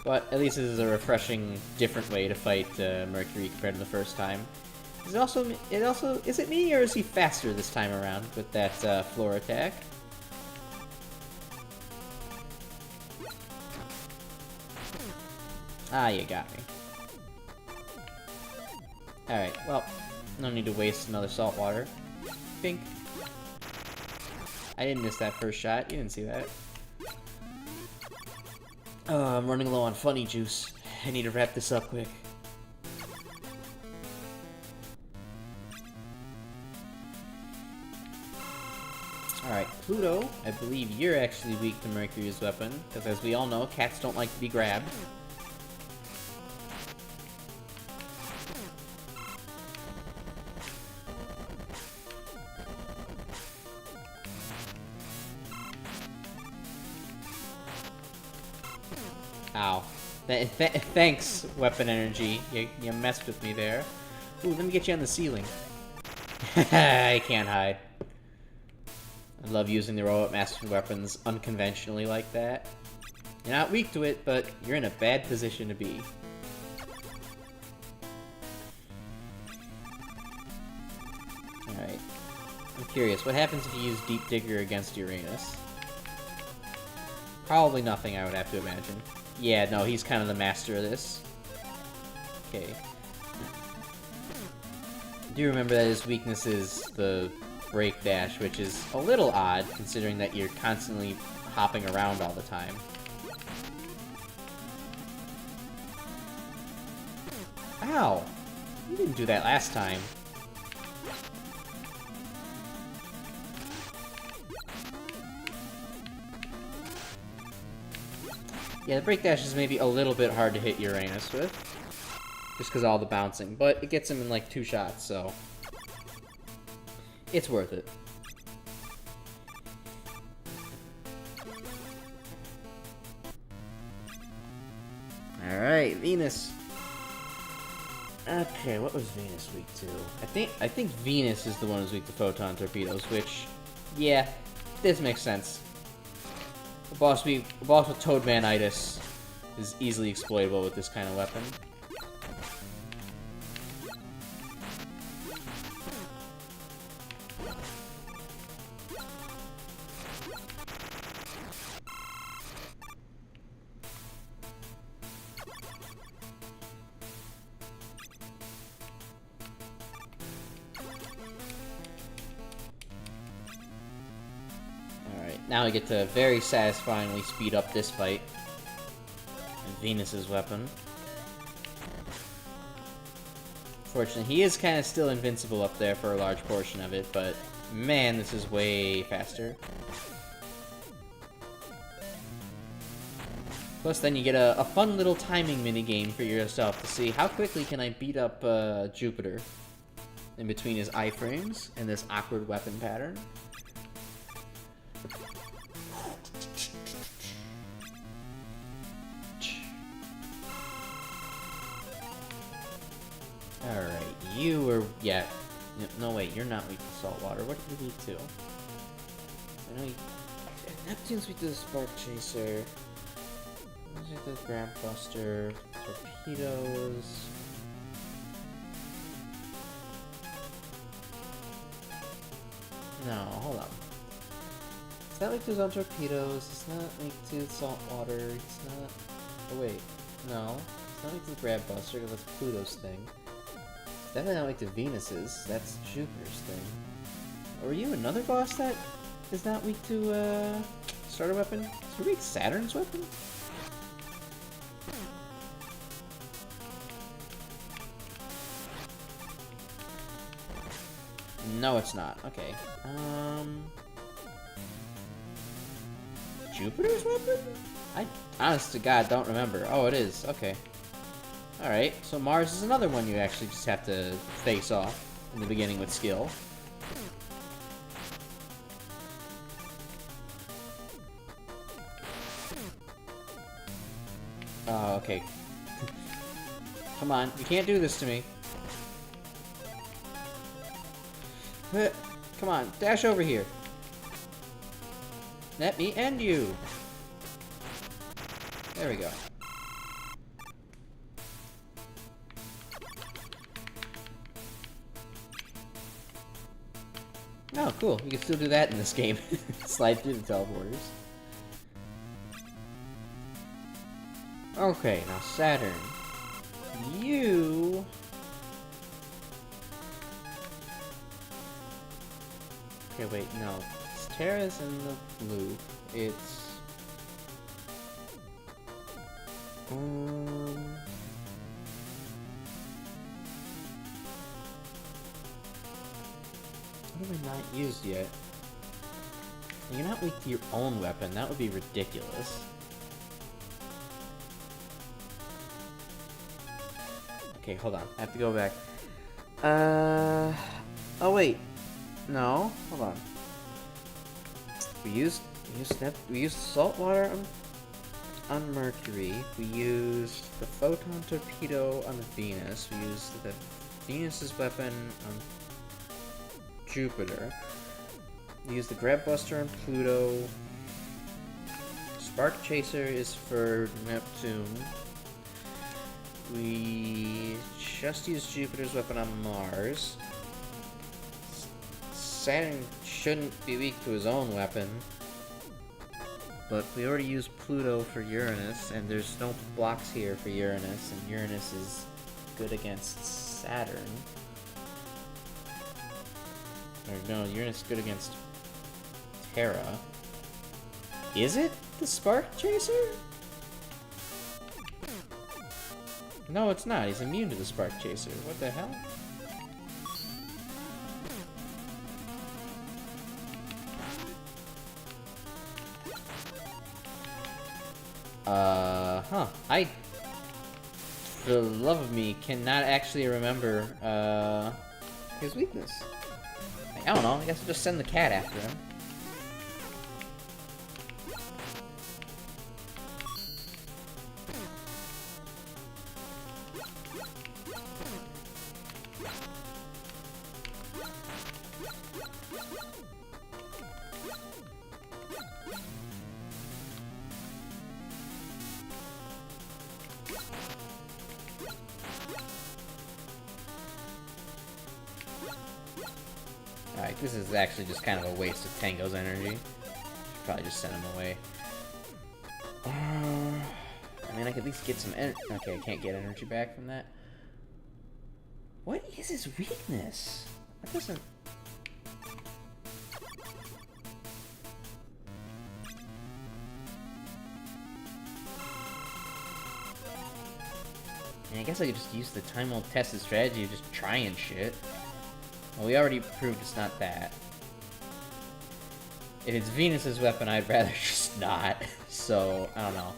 But at least this is a refreshing, different way to fight Mercury compared to the first time. Is it me, or is he faster this time around with that floor attack? Ah, you got me. Alright, well, no need to waste another salt water. Pink. I didn't miss that first shot, you didn't see that. Oh, I'm running low on funny juice. I need to wrap this up quick. Alright, Pluto, I believe you're actually weak to Mercury's weapon, because as we all know, cats don't like to be grabbed. Ow. Thanks, weapon energy. You messed with me there. Ooh, let me get you on the ceiling. I can't hide. I love using the robot master weapons unconventionally like that. You're not weak to it, but you're in a bad position to be. Alright. I'm curious, what happens if you use Deep Digger against Uranus? Probably nothing, I would have to imagine. Yeah, no, he's kind of the master of this. Okay. I do remember that his weakness is the break dash, which is a little odd, considering that you're constantly hopping around all the time. Ow! You didn't do that last time. Yeah, the break dash is maybe a little bit hard to hit Uranus with. Just because of all the bouncing. But it gets him in like 2 shots, so... it's worth it. Alright, Venus. Okay, what was Venus weak to? I think Venus is the one who's weak to photon torpedoes, which... yeah, this makes sense. A boss with Toadmanitis is easily exploitable with this kind of weapon. Now we get to very satisfyingly speed up this fight. And Venus's weapon. Fortunately, he is kind of still invincible up there for a large portion of it, but man, this is way faster. Plus, then you get a fun little timing minigame for yourself to see how quickly can I beat up Jupiter in between his iframes and this awkward weapon pattern. Alright, you were... yeah. No, wait, you're not weak to salt water. What are you weak to? I know you... Neptune's weak to the Spark Chaser. Weak to the Grab Buster. Torpedoes. No, hold on. It's not weak to his own torpedoes. It's not weak to salt water. It's not... oh, wait. No. It's not weak to the Grab Buster, because that's Pluto's thing. Definitely not weak to Venus's. That's Jupiter's thing. Or are you another boss that is not weak to, starter weapon? Is he weak to Saturn's weapon? No, it's not. Okay. Jupiter's weapon? I, honest to God, don't remember. Oh, it is. Okay. Alright, so Mars is another one you actually just have to face off in the beginning with skill. Oh, okay. Come on, you can't do this to me. Come on, dash over here. Let me end you. There we go. Oh, cool. You can still do that in this game. Slide through the teleporters. Okay, now Saturn. You... Okay, wait, no. Terra's in the loop. It's... What have I not used yet? You're not weak to your own weapon. That would be ridiculous. Okay, hold on. I have to go back. Oh wait. No. Hold on. We used salt water on Mercury. We used the photon torpedo on the Venus. We used the Venus's weapon on Jupiter. We used the Grab Buster on Pluto. Spark Chaser is for Neptune. We just used Jupiter's weapon on Mars. Saturn shouldn't be weak to his own weapon. But we already used Pluto for Uranus, and there's no blocks here for Uranus, and Uranus is good against Saturn. Or no, Uranus is good against Terra. Is it the Spark Chaser? No, it's not. He's immune to the Spark Chaser. What the hell? I, for the love of me, cannot actually remember, his weakness. I don't know, I guess I'll just send the cat after him. Alright, this is actually just kind of a waste of Tango's energy. Should probably just send him away. I mean, I could at least get some okay, I can't get energy back from that. What is his weakness? That doesn't... I mean, I guess I could just use the time-old-tested strategy of just trying shit. Well, we already proved it's not that. If it's Venus's weapon, I'd rather just not. So, I don't know.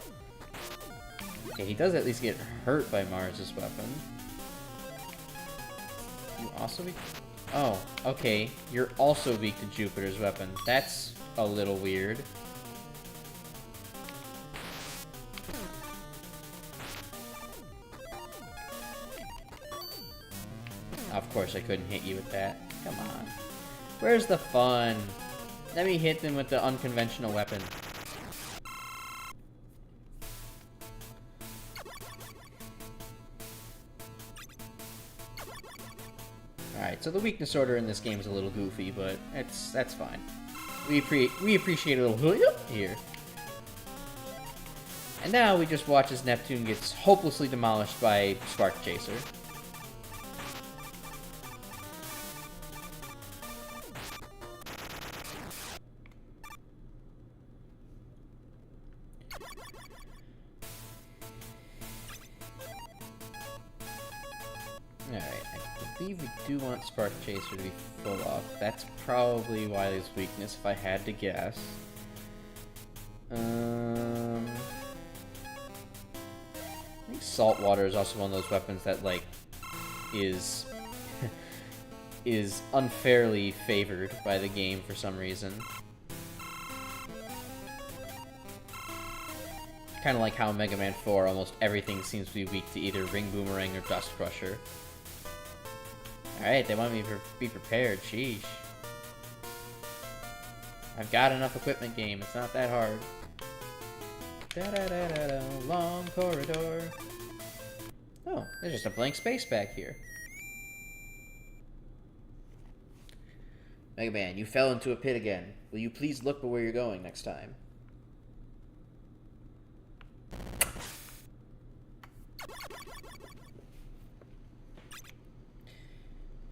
Okay, he does at least get hurt by Mars's weapon. You also weak... Oh, okay. You're also weak to Jupiter's weapon. That's a little weird. Of course I couldn't hit you with that. Come on. Where's the fun? Let me hit them with the unconventional weapon. Alright, so the weakness order in this game is a little goofy, but that's fine. We appreciate a little here. And now we just watch as Neptune gets hopelessly demolished by Spark Chaser. Alright, I believe we do want Spark Chaser to be full up. That's probably Wily's weakness, if I had to guess. I think Salt Water is also one of those weapons that, like, is... is unfairly favored by the game for some reason. Kind of like how in Mega Man 4, almost everything seems to be weak to either Ring Boomerang or Dust Crusher. Alright, they want me to be prepared, sheesh. I've got enough equipment, game, it's not that hard. Da-da-da-da-da, long corridor. Oh, there's just a blank space back here. Mega Man, you fell into a pit again. Will you please look where you're going next time?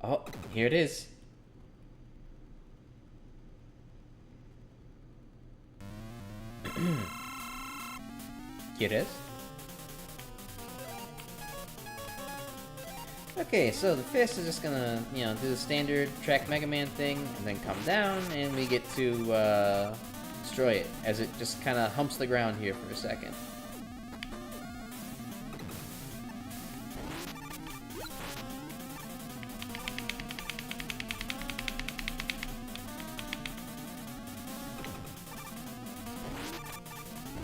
Oh, here it is. Quieres? Okay, so the fist is just gonna, do the standard track Mega Man thing, and then come down, and we get to, destroy it, as it just kinda humps the ground here for a second.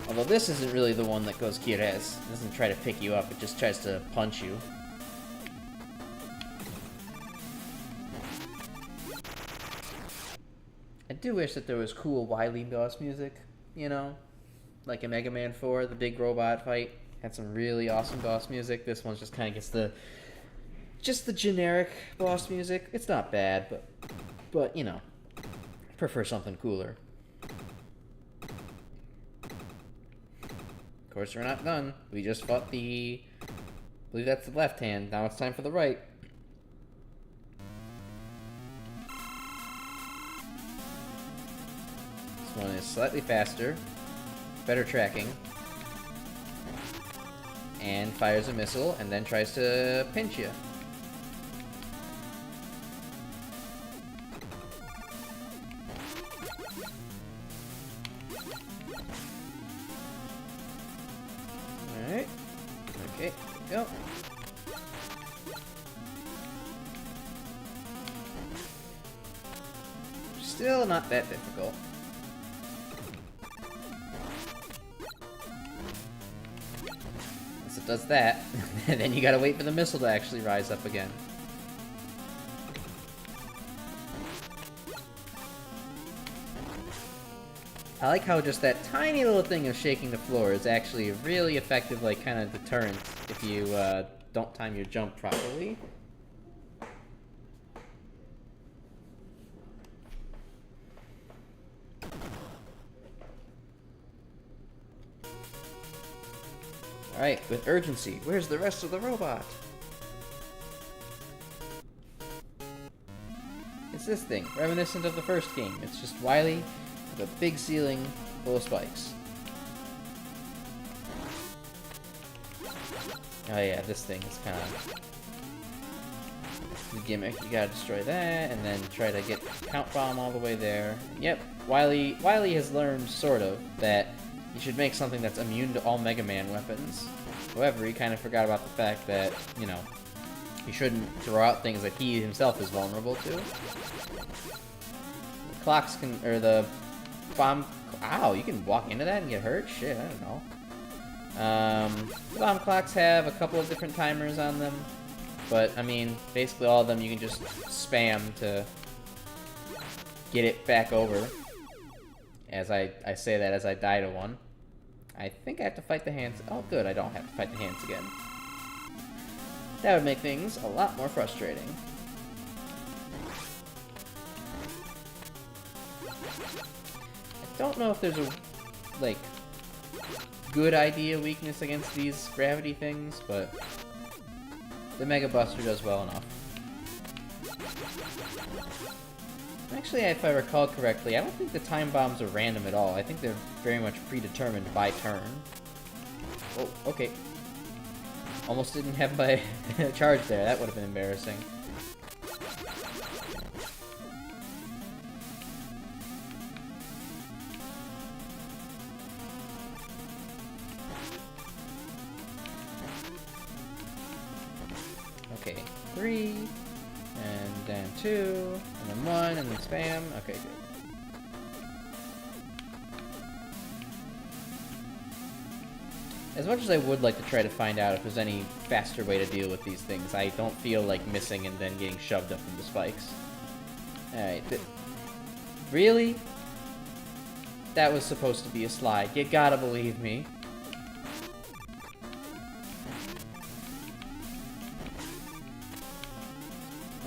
Although this isn't really the one that goes Quieres. It doesn't try to pick you up, it just tries to punch you. I do wish that there was cool Wily boss music, like in Mega Man 4, the big robot fight had some really awesome boss music. This one just kind of gets just the generic boss music. It's not bad, but prefer something cooler. Of course, we're not done. We just fought I believe that's the left hand. Now it's time for the right. This one is slightly faster, better tracking, and fires a missile and then tries to pinch you. Alright. Okay, go. Still not that difficult. Once it does that, then you gotta wait for the missile to actually rise up again. I like how just that tiny little thing of shaking the floor is actually a really effective, kind of deterrent if you don't time your jump properly. Alright, with urgency, where's the rest of the robot? It's this thing, reminiscent of the first game. It's just Wily with a big ceiling full of spikes. Oh yeah, this thing is kind of the gimmick. You gotta destroy that, and then try to get Count Bomb all the way there. Yep, Wily has learned, sort of, that you should make something that's immune to all Mega Man weapons. However, he kind of forgot about the fact that, he shouldn't throw out things that he himself is vulnerable to. The clocks can, or the bomb, ow, you can walk into that and get hurt? Shit, I don't know. The bomb clocks have a couple of different timers on them, but, basically all of them you can just spam to get it back over. As I say that as I die to one. I think I have to fight the hands. Oh, good, I don't have to fight the hands again. That would make things a lot more frustrating. I don't know if there's a, good idea weakness against these gravity things, but the Mega Buster does well enough. Actually, if I recall correctly, I don't think the time bombs are random at all. I think they're very much predetermined by turn. Oh, okay. Almost didn't have my charge there. That would have been embarrassing. Okay, 3, and then 2, and then 1, and then spam. Okay, good. As much as I would like to try to find out if there's any faster way to deal with these things, I don't feel like missing and then getting shoved up into spikes. Alright, really? That was supposed to be a slide. You gotta believe me.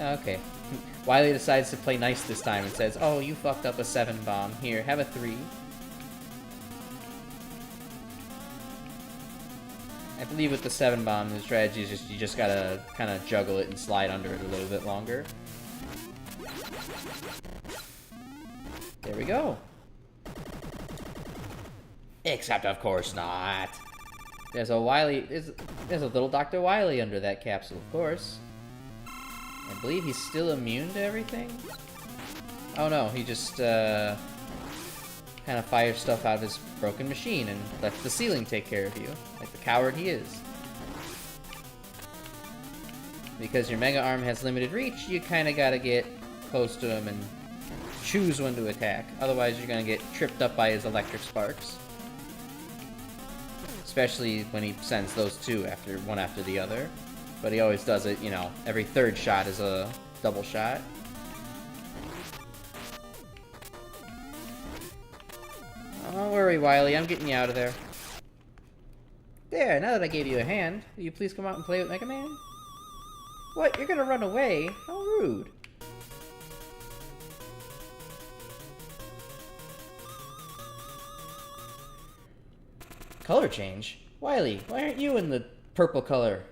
Okay. Wily decides to play nice this time and says, "Oh, you fucked up a 7 bomb. Here, have a 3." I believe with the 7 bomb, the strategy is just you just gotta kind of juggle it and slide under it a little bit longer. There we go. Except of course not. There's a Wily. There's a little Dr. Wily under that capsule, of course. I believe he's still immune to everything. Oh no, he just kind of fires stuff out of his broken machine and lets the ceiling take care of you, like the coward he is. Because your Mega Arm has limited reach, you kind of gotta get close to him and choose when to attack. Otherwise, you're gonna get tripped up by his electric sparks. Especially when he sends those two one after the other. But he always does it, you know, every third shot is a double shot. Don't worry, Wily, I'm getting you out of there. There, now that I gave you a hand, will you please come out and play with Mega Man? What, you're gonna run away? How rude. Color change? Wily, why aren't you in the purple color?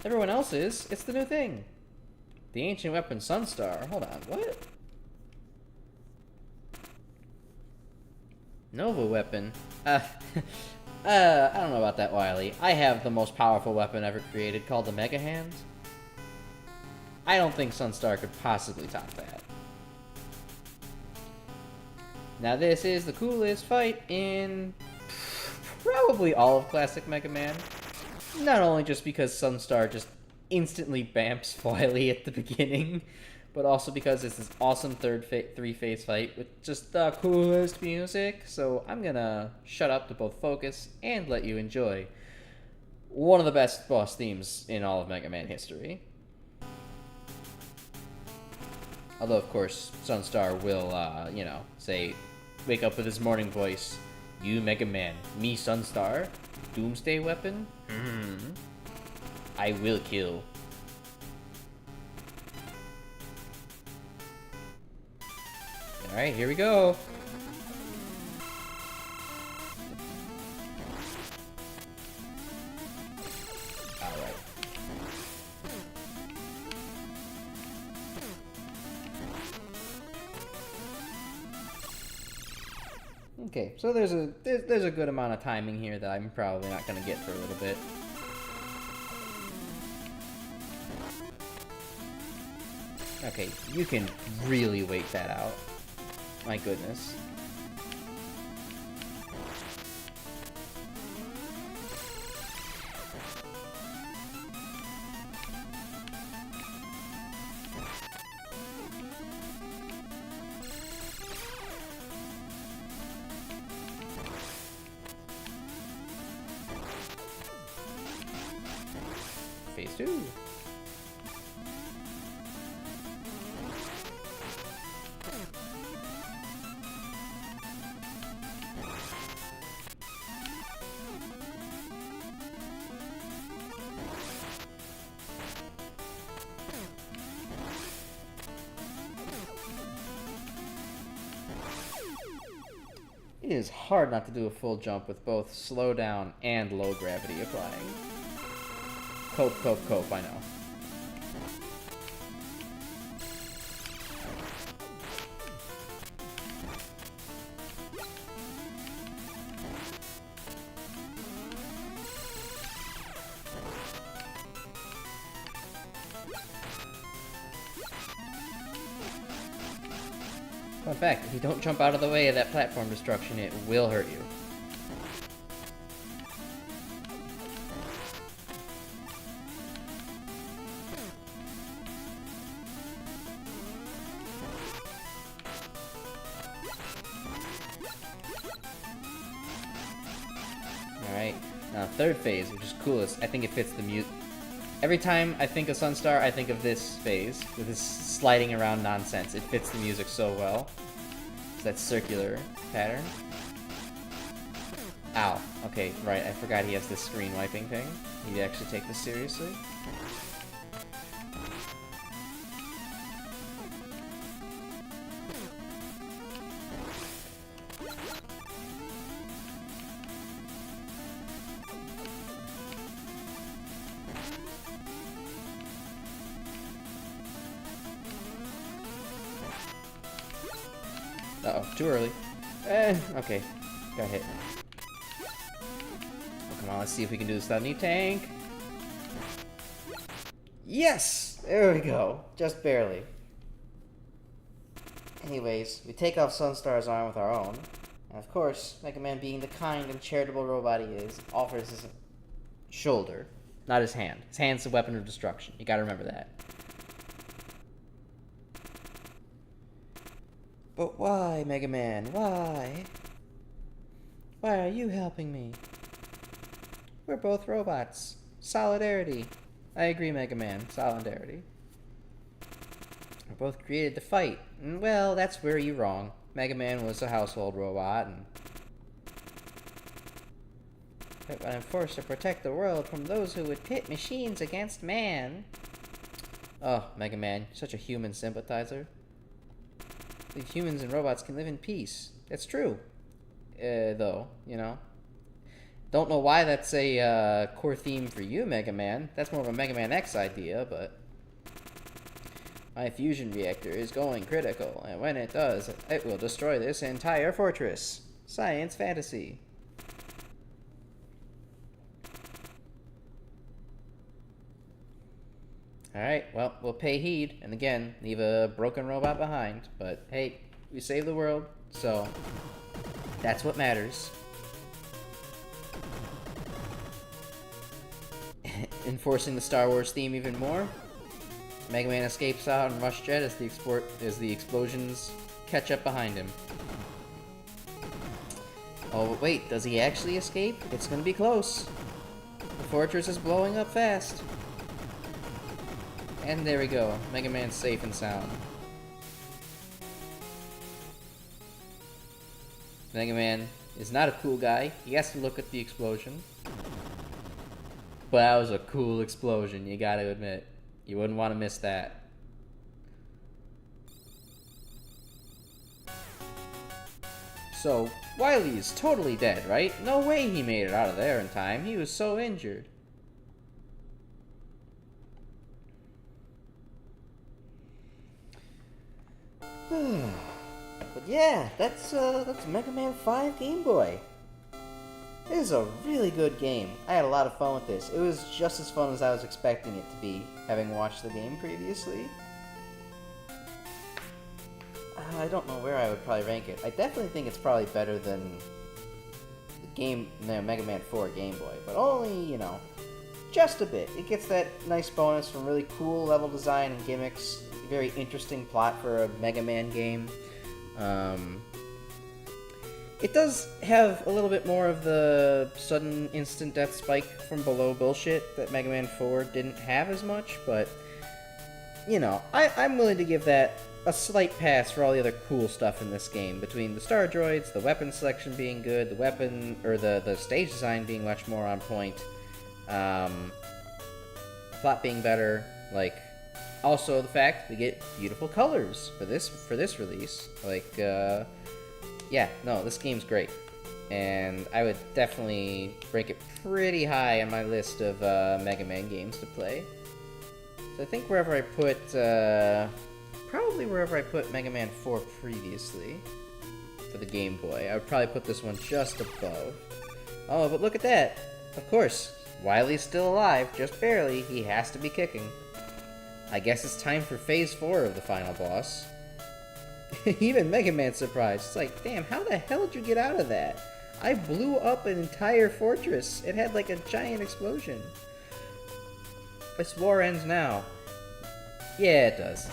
Everyone else is. It's the new thing. The ancient weapon Sunstar. Hold on, what? Nova weapon? I don't know about that, Wily. I have the most powerful weapon ever created called the Mega Hand. I don't think Sunstar could possibly top that. Now this is the coolest fight in probably all of classic Mega Man. Not only just because Sunstar just instantly bamps Wily at the beginning, but also because it's this awesome three-phase fight with just the coolest music. So I'm gonna shut up to both focus and let you enjoy one of the best boss themes in all of Mega Man history. Although, of course, Sunstar will, you know, say, wake up with his morning voice. You, Mega Man, me, Sunstar, Doomsday weapon? I will kill. Alright, here we go. Alright. Okay, so there's a good amount of timing here that I'm probably not gonna get for a little bit. Okay, you can really wait that out. My goodness. Phase 2. It is hard not to do a full jump with both slow down and low gravity applying. Cope, I know. Fun fact, if you don't jump out of the way of that platform destruction, it will hurt you. Alright, now third phase, which is coolest. I think it fits the mute. Every time I think of Sunstar, I think of this phase, with this sliding around nonsense. It fits the music so well. It's that circular pattern. Ow. Okay, right, I forgot he has this screen wiping thing. Need to actually take this seriously. Uh-oh, too early. Okay. Got hit. Oh, come on, let's see if we can do this without any tank. Yes! There we go. Just barely. Anyways, we take off Sunstar's arm with our own. And of course, Mega Man, being the kind and charitable robot he is, offers his shoulder, not his hand. His hand's a weapon of destruction. You gotta remember that. But why, Mega Man? Why? Why are you helping me? We're both robots. Solidarity. I agree, Mega Man. Solidarity. We're both created to fight. And, well, that's where you're wrong. Mega Man was a household robot, but I'm forced to protect the world from those who would pit machines against man. Oh, Mega Man, you're such a human sympathizer. I think humans and robots can live in peace. That's true. Though, you know. Don't know why that's a core theme for you, Mega Man. That's more of a Mega Man X idea, but... My fusion reactor is going critical, and when it does, it will destroy this entire fortress. Science fantasy. Alright, well, we'll pay heed, and again, leave a broken robot behind. But hey, we saved the world, so that's what matters. Enforcing the Star Wars theme even more. Mega Man escapes out in Rush Jet as the explosions catch up behind him. Oh, but wait, does he actually escape? It's gonna be close. The fortress is blowing up fast. And there we go. Mega Man's safe and sound. Mega Man is not a cool guy. He has to look at the explosion. But that was a cool explosion, you gotta admit. You wouldn't want to miss that. So, Wily is totally dead, right? No way he made it out of there in time. He was so injured. But yeah, that's Mega Man 5 Game Boy. It is a really good game. I had a lot of fun with this. It was just as fun as I was expecting it to be, having watched the game previously. I don't know where I would probably rank it. I definitely think it's probably better than the Mega Man 4 Game Boy, but only, you know, just a bit. It gets that nice bonus from really cool level design and gimmicks, very interesting plot for a Mega Man game. It does have a little bit more of the sudden instant death spike from below bullshit that Mega Man 4 didn't have as much, but, you know, I'm willing to give that a slight pass for all the other cool stuff in this game, between the Star Droids, the weapon selection being good, the stage design being much more on point, plot being better, like, also the fact we get beautiful colors for this release, like, yeah, no, this game's great, and I would definitely rank it pretty high on my list of Mega Man games to play. So I think wherever I put, probably wherever I put Mega Man 4 previously for the Game Boy, I would probably put this one just above. Oh, but look at that! Of course, Wily's still alive, just barely. He has to be kicking. I guess it's time for Phase 4 of the final boss. Even Mega Man's surprised. It's like, damn, how the hell did you get out of that? I blew up an entire fortress. It had like a giant explosion. This war ends now. Yeah, it does.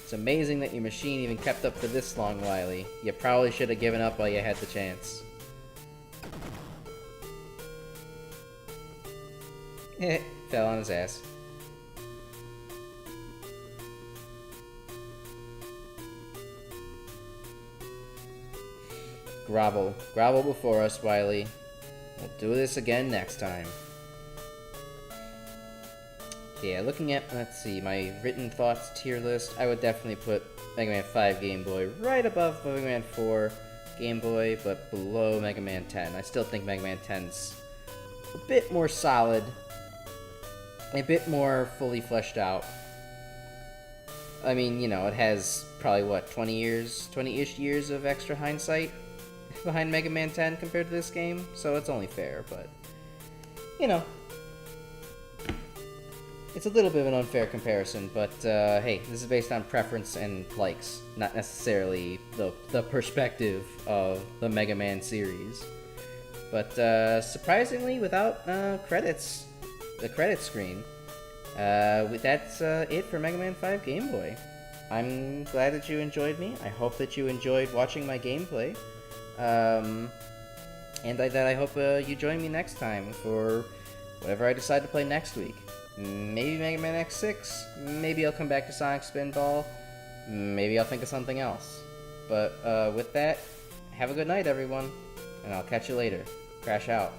It's amazing that your machine even kept up for this long, Wily. You probably should have given up while you had the chance. Fell on his ass. Grovel. Grovel before us, Wily. We'll do this again next time. Yeah, looking at, let's see, my written thoughts tier list, I would definitely put Mega Man 5 Game Boy right above Mega Man 4 Game Boy, but below Mega Man 10. I still think Mega Man 10's a bit more solid, a bit more fully fleshed out. I mean, you know, it has probably what 20-ish years of extra hindsight behind Mega Man 10 compared to this game, so it's only fair. But you know, it's a little bit of an unfair comparison. But hey, this is based on preference and likes, not necessarily the perspective of the Mega Man series. But surprisingly, without credits, the credit screen. That's it for Mega Man 5 Game Boy. I'm glad that you enjoyed me. I hope that you enjoyed watching my gameplay. And I hope you join me next time for whatever I decide to play next week. Maybe Mega Man X6. Maybe I'll come back to Sonic Spinball. Maybe I'll think of something else. But with that, have a good night, everyone. And I'll catch you later. Crash out.